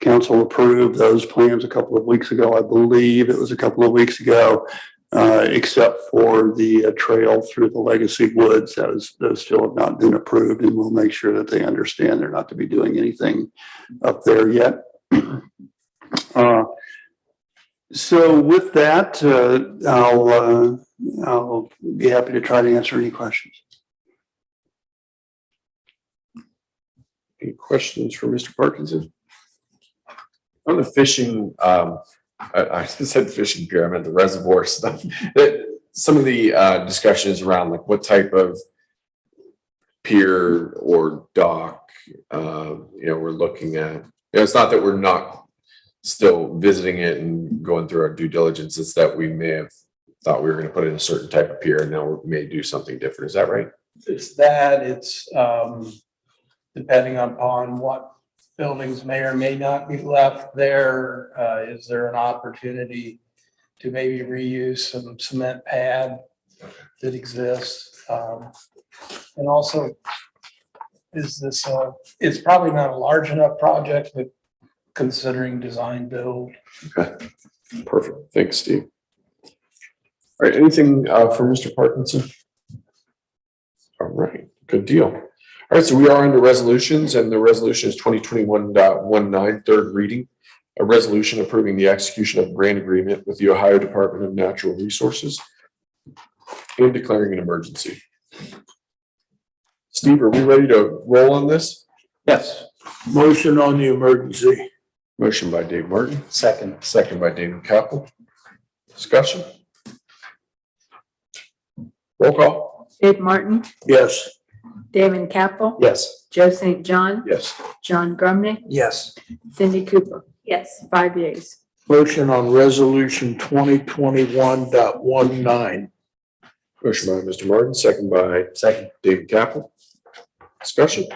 Council approved those plans a couple of weeks ago. I believe it was a couple of weeks ago. except for the trail through the Legacy Woods. Those still have not been approved, and we'll make sure that they understand they're not to be doing anything up there yet. So with that, I'll be happy to try to answer any questions. Any questions for Mr. Parkinson? On the fishing, I said fishing pier, I meant the reservoir stuff. Some of the discussions around like what type of pier or dock, we're looking at. It's not that we're not still visiting it and going through our due diligence. It's that we may have thought we were going to put in a certain type of pier and now we may do something different. Is that right? It's that, it's depending upon what buildings may or may not be left there. Is there an opportunity to maybe reuse some cement pad that exists? And also, is this, it's probably not a large enough project, but considering design build. Okay, perfect. Thanks, Steve. All right, anything for Mr. Parkinson? All right, good deal. All right, so we are under resolutions, and the resolution is 2021.19, third reading. A resolution approving the execution of a grant agreement with the Ohio Department of Natural Resources and declaring an emergency. Steve, are we ready to roll on this? Yes. Motion on the emergency. Motion by Dave Martin. Second. Second by David Capel. Discussion? Roll call? Dave Martin, Yes. David Capel, Yes. Joe St. John, Yes. John Grumnick, Yes. Cindy Cooper, Yes. 5 yeas. Motion on resolution 2021.19. Motion by Mr. Martin, second by David Capel. Discussion?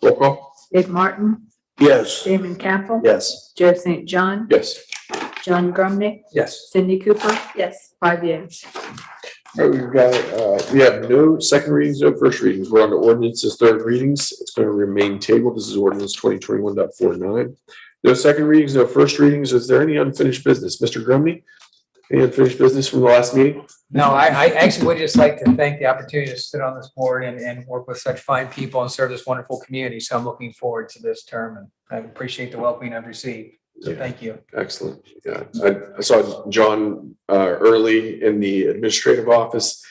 Roll call? Dave Martin, Yes. David Capel, Yes. Joe St. John, Yes. John Grumnick, Yes. Cindy Cooper, Yes. 5 yeas. All right, we've got, we have no second readings, no first readings. We're on to ordinances, third readings. It's going to remain tabled. This is ordinance 2021.49. No second readings, no first readings. Is there any unfinished business? Mr. Grumney? Any unfinished business from the last meeting? No, I actually would just like to thank the opportunity to sit on this board and work with such fine people and serve this wonderful community. So I'm looking forward to this term and I appreciate the welcoming I've received. So Yeah. thank you. Excellent. Yeah, I saw John early in the administrative office,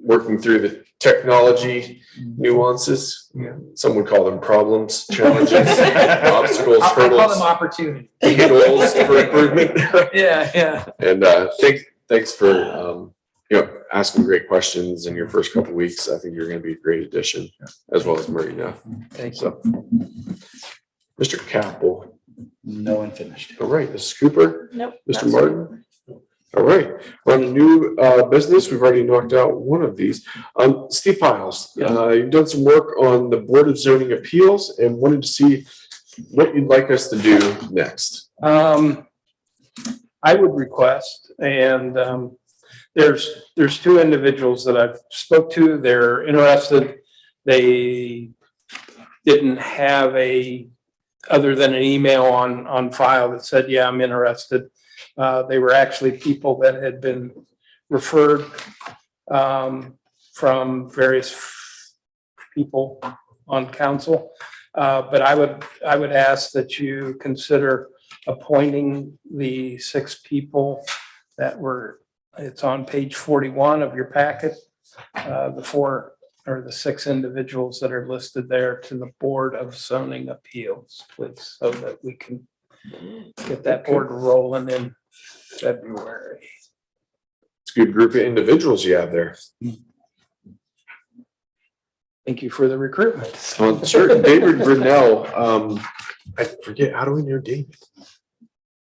working through the technology nuances. Some would call them problems, challenges, obstacles, I call them hurdles, opportunity. goals for improvement. Yeah. And thanks for asking great questions in your first couple of weeks. I think you're going to be a great addition, as well as Marina. Thank you. So, Mr. Capel. No unfinished. All right, Mrs. Cooper. Nope. Mr. Martin. All right, we're on a new business. We've already knocked out one of these. Steve Piles, you've done some work on the Board of Zoning Appeals and wanted to see what you'd like us to do next. I would request, and there's two individuals that I've spoke to. They're interested. They didn't have other than an email on file that said, yeah, I'm interested. They were actually people that had been referred from various people on council. But I would ask that you consider appointing the 6 people that were, it's on page 41 of your packet, the 4 or the 6 individuals that are listed there to the Board of Zoning Appeals, please, so that we can get that board rolling in February. It's a good group of individuals you have there. Thank you for the recruitment. Sure, David Grinnell. I forget, how do we know David?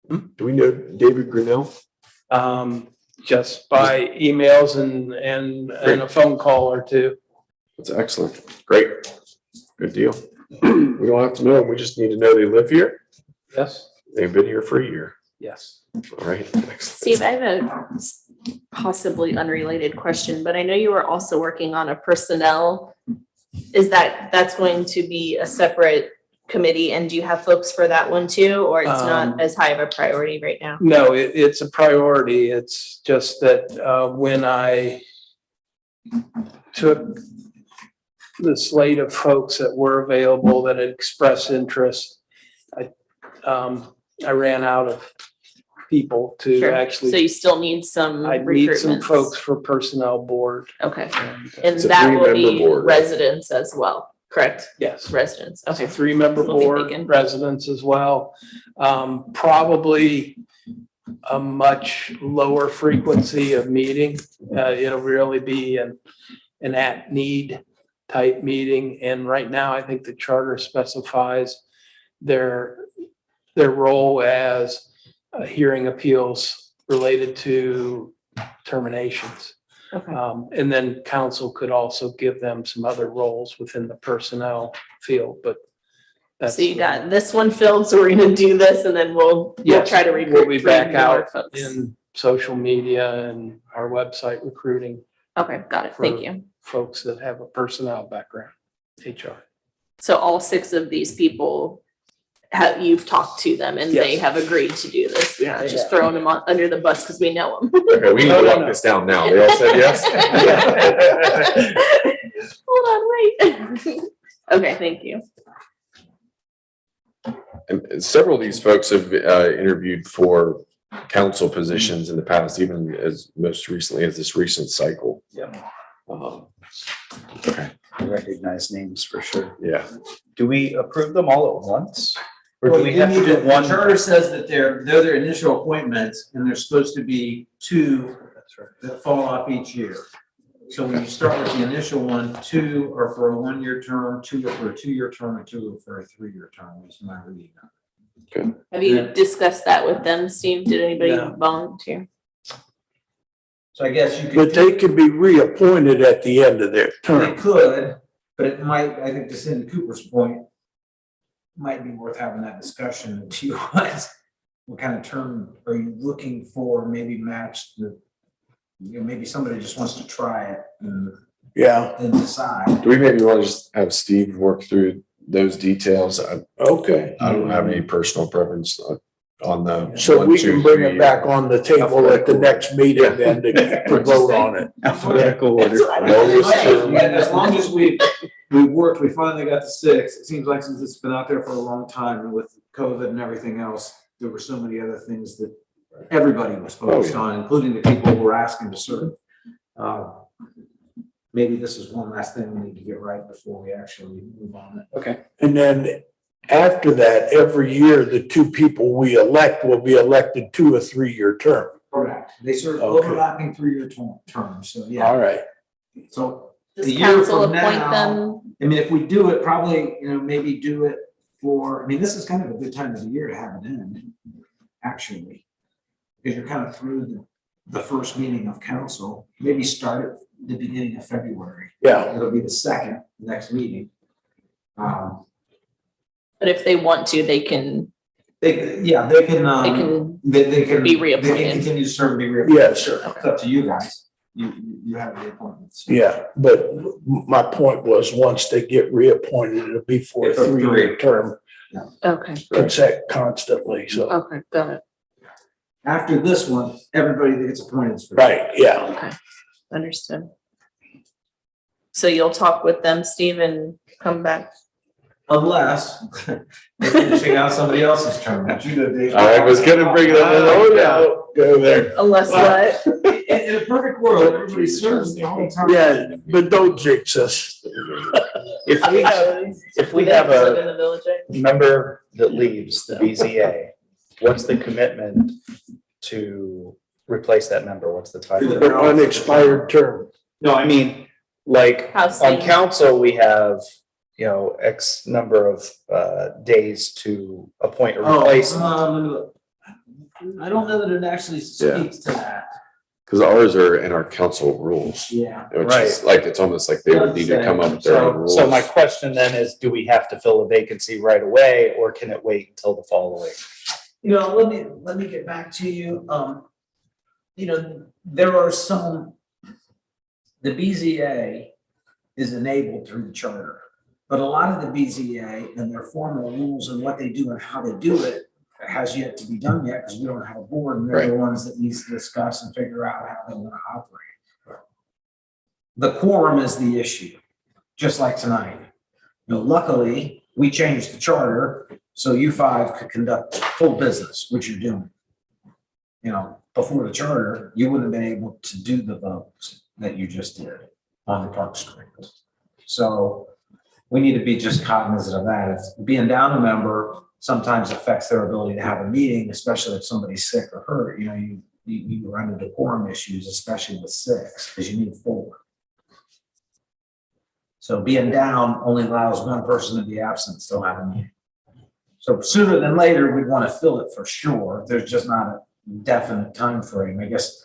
Do we know David Grinnell? Just by emails and a phone call or two. That's excellent. Great. Good deal. We don't have to know them. We just need to know they live here. Yes. They've been here for a year. Yes. All right. Excellent. Steve, I have a possibly unrelated question, but I know you were also working on a personnel. Is that's going to be a separate committee, and do you have folks for that one too, or it's not as high of a priority right now? No, it's a priority. It's just that when I took the slate of folks that were available that had expressed interest, I ran out of people to Sure. So actually, you still need some I need some recruitments. folks for personnel board. Okay, And, and It's a that will three-member be board, right? residents as well, correct? yes. Residents, It's a okay. 3-member We'll be board, thinking. residents as well. Probably a much lower frequency of meeting. It'll really be an at-need type meeting. And right now, I think the charter specifies their role as hearing appeals related to terminations. Okay. And then council could also give them some other roles within the personnel field, but that's. So you got this one filled, so we're gonna do this and then we'll Yes, try to we'll recruit be 3 back more out folks. in social media and our website recruiting Okay, got it. Thank you. folks that have a personnel background, HR. So all 6 of these people you've talked to them and they Yes. have agreed to do this. We're not Yeah. just throwing them under the bus because we know them. Okay, we No, can no, lock no. this down now. They all said yes? Hold on, wait. Okay, thank you. And several of these folks have interviewed for council positions in the past, even as most recently as this recent cycle. Yep. Okay, I recognize names for sure. yeah. Do we approve them all at once? Or do Well, we you have to need do to- the one? charter says that they're their initial appointments, and there's supposed to be 2 that fall off each year. So when you start with the initial one, 2 are for a 1-year term, 2 are for a 2-year term, and 2 are for a 3-year term, is my reading. Have you discussed that with them, Steve? Did anybody No. volunteer? So I guess you could. But they could be reappointed at the end of their They term. could, but it might, I think to Cindy Cooper's point, might be worth having that discussion to what kind of term are you looking for, maybe match the, maybe somebody just wants to try it and Yeah, then decide. Do we maybe want to just have Steve work through those details? okay. I don't have any personal preference on the. So 1, we 2, can bring 3. it back on the table at the next meeting then to vote on it. Alphabetical order. As long as we worked, we finally got to 6. It seems like since it's been out there for a long time and with COVID and everything else, there were so many other things that everybody was focused on, including the people who were asking to serve. Maybe this is one last thing we need to get right before we actually move on it. Okay. And then after that, every year, the 2 people we elect will be elected to a 3-year term. Correct. They serve Okay. overlapping 3-year terms, so yeah. All right. So Does a year council from appoint now, them? I mean, if we do it, probably, maybe do it for, I mean, this is kind of a good time of the year to have it in, actually. Because you're kind of through the first meeting of council, maybe start at the beginning of February. Yeah, It'll be the second next meeting. But if they want to, they can, They can, they can be reappointed. They can continue to serve and be reappointed. Yes. Sure, it's up to you guys. You have the appointments. yeah. But my point was, once they get reappointed, it'll be for a It's a 3-year term, okay, constantly, so. okay, got it. After this one, everybody that gets appointed is. Right, yeah. Okay, understood. So you'll talk with them, Steve, and come back? Unless they're finishing out somebody else's term, which you know, Dave. I was gonna bring it up. Oh, yeah, go there. Unless what? In a perfect world, everybody serves the whole time. Yeah, but don't jinx us. If we have Live a in the village, eh? member that leaves the BZA, what's the commitment to replace that member? What's the time? Their unexpired term. No, I mean, like, How on soon? council, we have, X number of days to appoint or replace. I don't know that it actually speaks to that. Because ours are in our council rules, Yeah. which is like, it's almost like they would need to come up with their own rules. So my question then is, do we have to fill a vacancy right away, or can it wait until the following? Let me get back to you. There are some, the BZA is enabled through the charter. But a lot of the BZA and their formal rules and what they do and how they do it has yet to be done yet because we don't have a board and they're the ones that needs to discuss and figure out how they want to operate. The quorum is the issue, just like tonight. Luckily, we changed the charter so you five could conduct full business, which you're doing. Before the charter, you wouldn't have been able to do the votes that you just did on the park screen. So we need to be just cognizant of that. If being down a member sometimes affects their ability to have a meeting, especially if somebody's sick or hurt, you run into quorum issues, especially with 6, because you need 4. So being down only allows one person to be absent, still have a meeting. So sooner than later, we'd want to fill it for sure. There's just not a definite time frame. I guess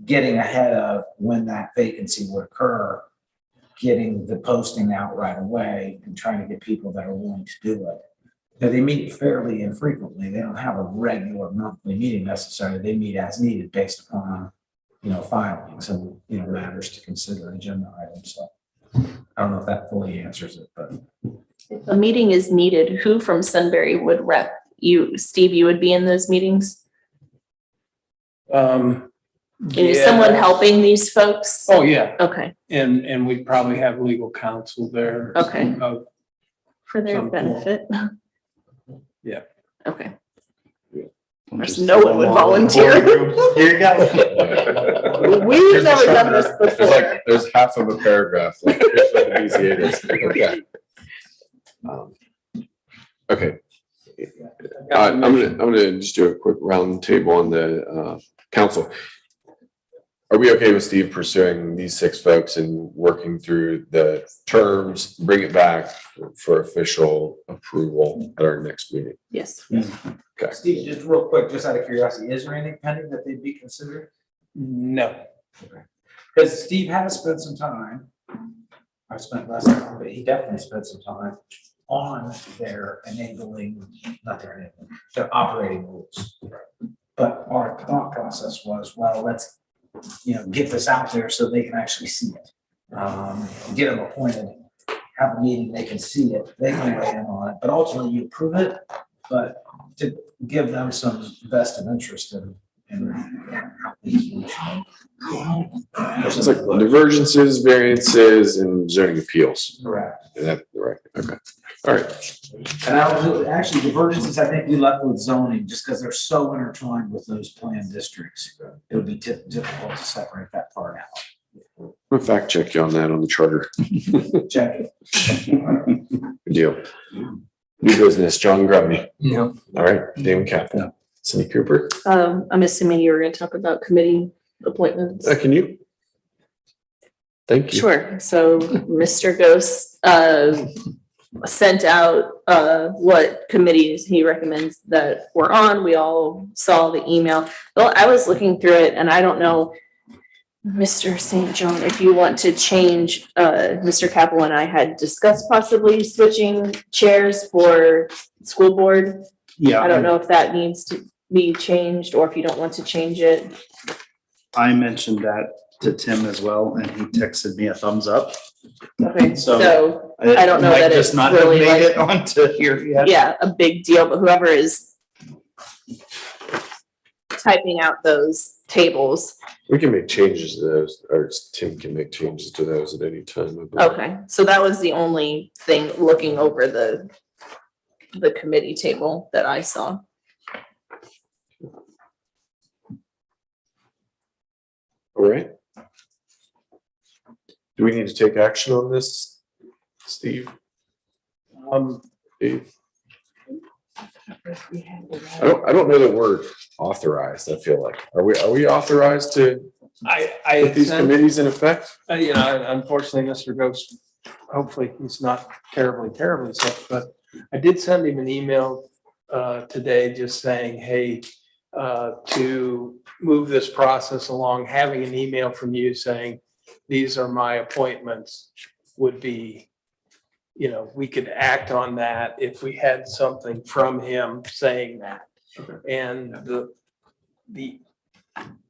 getting ahead of when that vacancy would occur, getting the posting out right away and trying to get people that are willing to do it. They meet fairly infrequently. They don't have a regular monthly meeting necessarily. They meet as needed based upon, filings and, matters to consider agenda items. So I don't know if that fully answers it, but. If a meeting is needed, who from Sunbury would rep you? Steve, you would be in those meetings? Is someone helping these folks? Oh, yeah. Okay, And we'd probably have legal counsel there. Okay. Of for their Some benefit. Yeah. Okay. Just No one would volunteer. Here you go. We've never done this before. There's half of a paragraph. Like, here's what the BZA is. Okay. I'm gonna just do a quick round table on the council. Are we okay with Steve pursuing these 6 folks and working through the terms, bring it back for official approval at our next meeting? Yes. Okay. Steve, just real quick, just out of curiosity, is there anything pending that they'd be considered? No. Because Steve has spent some time, I've spent less time, but he definitely spent some time on their operating rules. But our thought process was, well, let's, get this out there so they can actually see it. Get them appointed, have a meeting, they can see it, they can weigh in on it, but ultimately you approve it, but to give them some vested interest in how things function. It's like divergences, variances, and zoning appeals. Correct. Is that right? Okay. All right. And actually, divergences, I think we left with zoning, just because they're so intertwined with those planned districts. It would be difficult to separate that part out. I'll fact check you on that on the charter. Check it. Good deal. New business, John Grubney. Yeah. All right, Damon Kaplan. Cindy Cooper. I'm assuming you were going to talk about committee appointments. Can you? Thank you. Sure. So Mr. Ghost sent out what committees he recommends that we're on. We all saw the email. Well, I was looking through it and I don't know, Mr. St. John, if you want to change, Mr. Capel and I had discussed possibly switching chairs for school board. Yeah. I don't know if that needs to be changed or if you don't want to change it. I mentioned that to Tim as well, and he texted me a thumbs up. Okay, So, so I don't know might that just it's not have really made like, it onto here yet. yeah, a big deal, but whoever is typing out those tables. We can make changes to those, or Tim can make changes to those at any time. I believe. Okay, so that was the only thing looking over the committee table that I saw. All right. Do we need to take action on this, Steve? Dave? I don't know the word authorized. I feel like, are we authorized to I put these committees in effect? Unfortunately, Mr. Ghost, hopefully he's not terribly sick, but I did send him an email today just saying, hey, to move this process along, having an email from you saying, these are my appointments would be, we could act on that if we had something from him saying that. Okay. And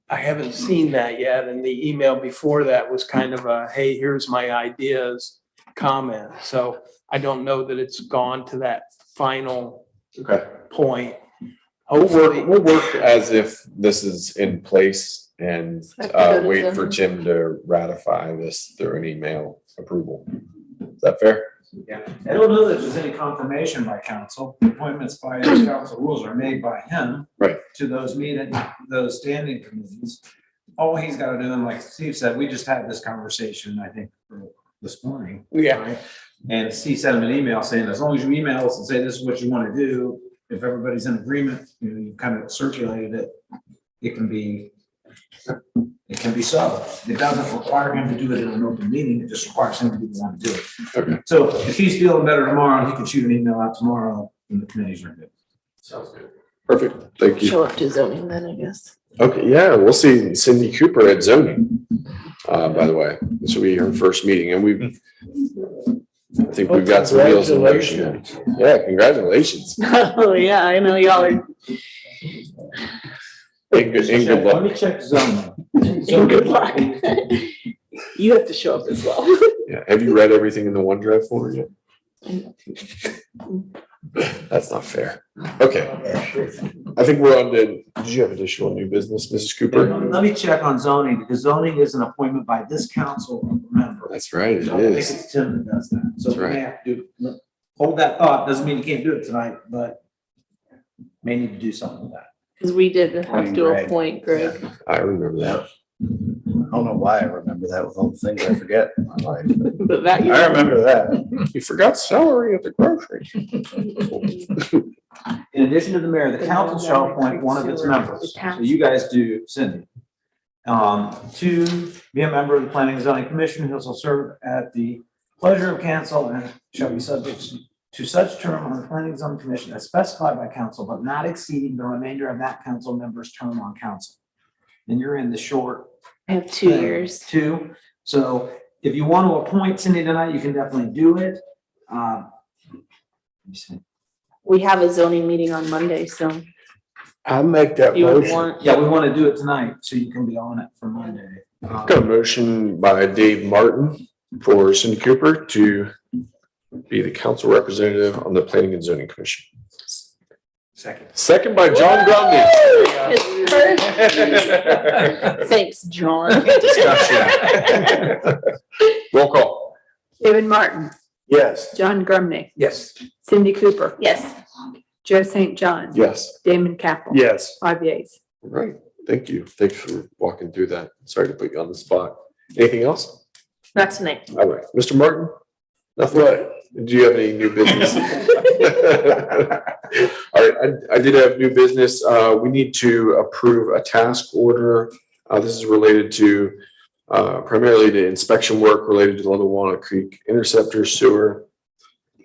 I haven't seen that yet. And the email before that was kind of a, hey, here's my ideas. comment. So I don't know that it's gone to that final Okay. point. We'll work as if this is in place and wait for Jim to ratify this through an email approval. Is that fair? Yeah, I don't know that there's any confirmation by council. Appointments by his council rules are made by him. Right. To those those standing committees. All he's got to do, and like Steve said, we just had this conversation, I think, this morning. Yeah. Right? And Steve sent him an email saying, as long as you email us and say this is what you want to do, if everybody's in agreement, you know, you've kind of circulated it, it can be so. It doesn't require him to do it in an open meeting, it just requires him to be the one to do it. Okay. So if he's feeling better tomorrow, he can shoot an email out tomorrow and the committees are good. Sounds good. Perfect. Thank you. Show up to zoning then, I guess. Okay, yeah, we'll see Cindy Cooper at zoning. By the way, this will be her first meeting and I think we've got some wheels in motion. Yeah, congratulations. Oh, yeah, I know y'all are. And good Let luck. me check zoning. And good luck. You have to show up as well. Yeah, have you read everything in the OneDrive folder yet? That's not fair. Okay. I think we're on to, did you have additional new business, Mrs. Cooper? Let me check on zoning, because zoning is an appointment by this council member. That's right, it I think is. it's Tim that does that. So That's we right. may have to hold that thought. Doesn't mean you can't do it tonight, but may need to do something with that. Because we did have to Greg. appoint Greg. I remember that. I don't know why I remember that with all the things I forget in my life. But that I remember that. You forgot celery at the grocery. In addition to the mayor, the council shall appoint one of its members. So you guys do, Cindy. To be a member of the Planning and Zoning Commission, who shall serve at the pleasure of council and shall be subject to such term on the Planning and Zoning Commission as specified by council, but not exceeding the remainder of that council member's term on council. And you're in the short. I have 2 years. 2. So if you want to appoint Cindy tonight, you can definitely do it. Let me see. We have a zoning meeting on Monday, so I'll make that you would motion. want. Yeah, we want to do it tonight, so you can be on it for Monday. Got a motion by Dave Martin for Cindy Cooper to be the council representative on the Planning and Zoning Commission. Second by John Grundy. Thanks, John. Roll call. David Martin, Yes. John Grumney, Yes. Cindy Cooper, Yes. Joe St. John, Yes. Damon Capel. Yes. 5 yeas. All right. Thank you. Thanks for walking through that. Sorry to put you on the spot. Anything else? Not tonight. All right. Mr. Martin? Nothing? Do you have any new business? All right, I did have new business. We need to approve a task order. This is related to primarily the inspection work related to the Little Walnut Creek Interceptor Sewer.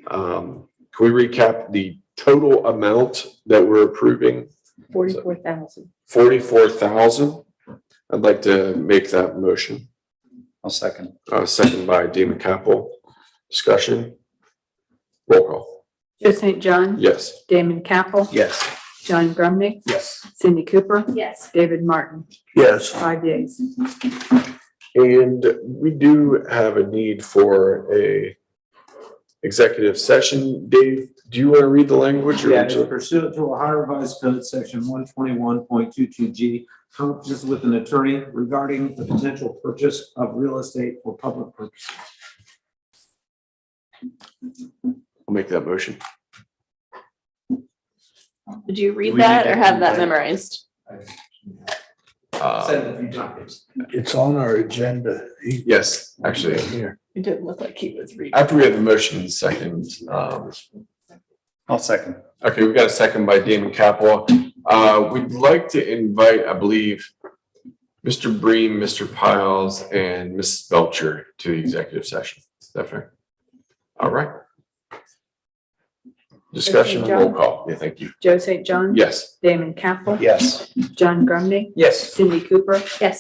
Can we recap the total amount that we're approving? 44,000. 44,000. I'd like to make that motion. I'll second. Second by Damon Capel. Discussion. Roll call. Joe St. John, Yes. Damon Capel, Yes. John Grumney, Yes. Cindy Cooper, Yes. David Martin. Yes. 5 yeas. And we do have a need for a executive session. Dave, do you want to read the language? Or Yeah, it's pursuant to Ohio Revised Code, section 121.22G, conferences with an attorney regarding the potential purchase of real estate for public purposes. I'll make that motion. Did you read We that need or to have that invite- memorized? Said it a few times. It's on our agenda. Yes, actually, here. It didn't look like he was reading. After we have the motion in second. I'll second. Okay, we've got a second by Damon Capel. We'd like to invite, I believe, Mr. Bream, Mr. Piles, and Mrs. Belcher to the executive session. Is that fair? All right. Discussion and roll call. Yeah, thank you. Joe St. John. Yes. Damon Capel. Yes. John Grumney, Yes. Cindy Cooper, Yes.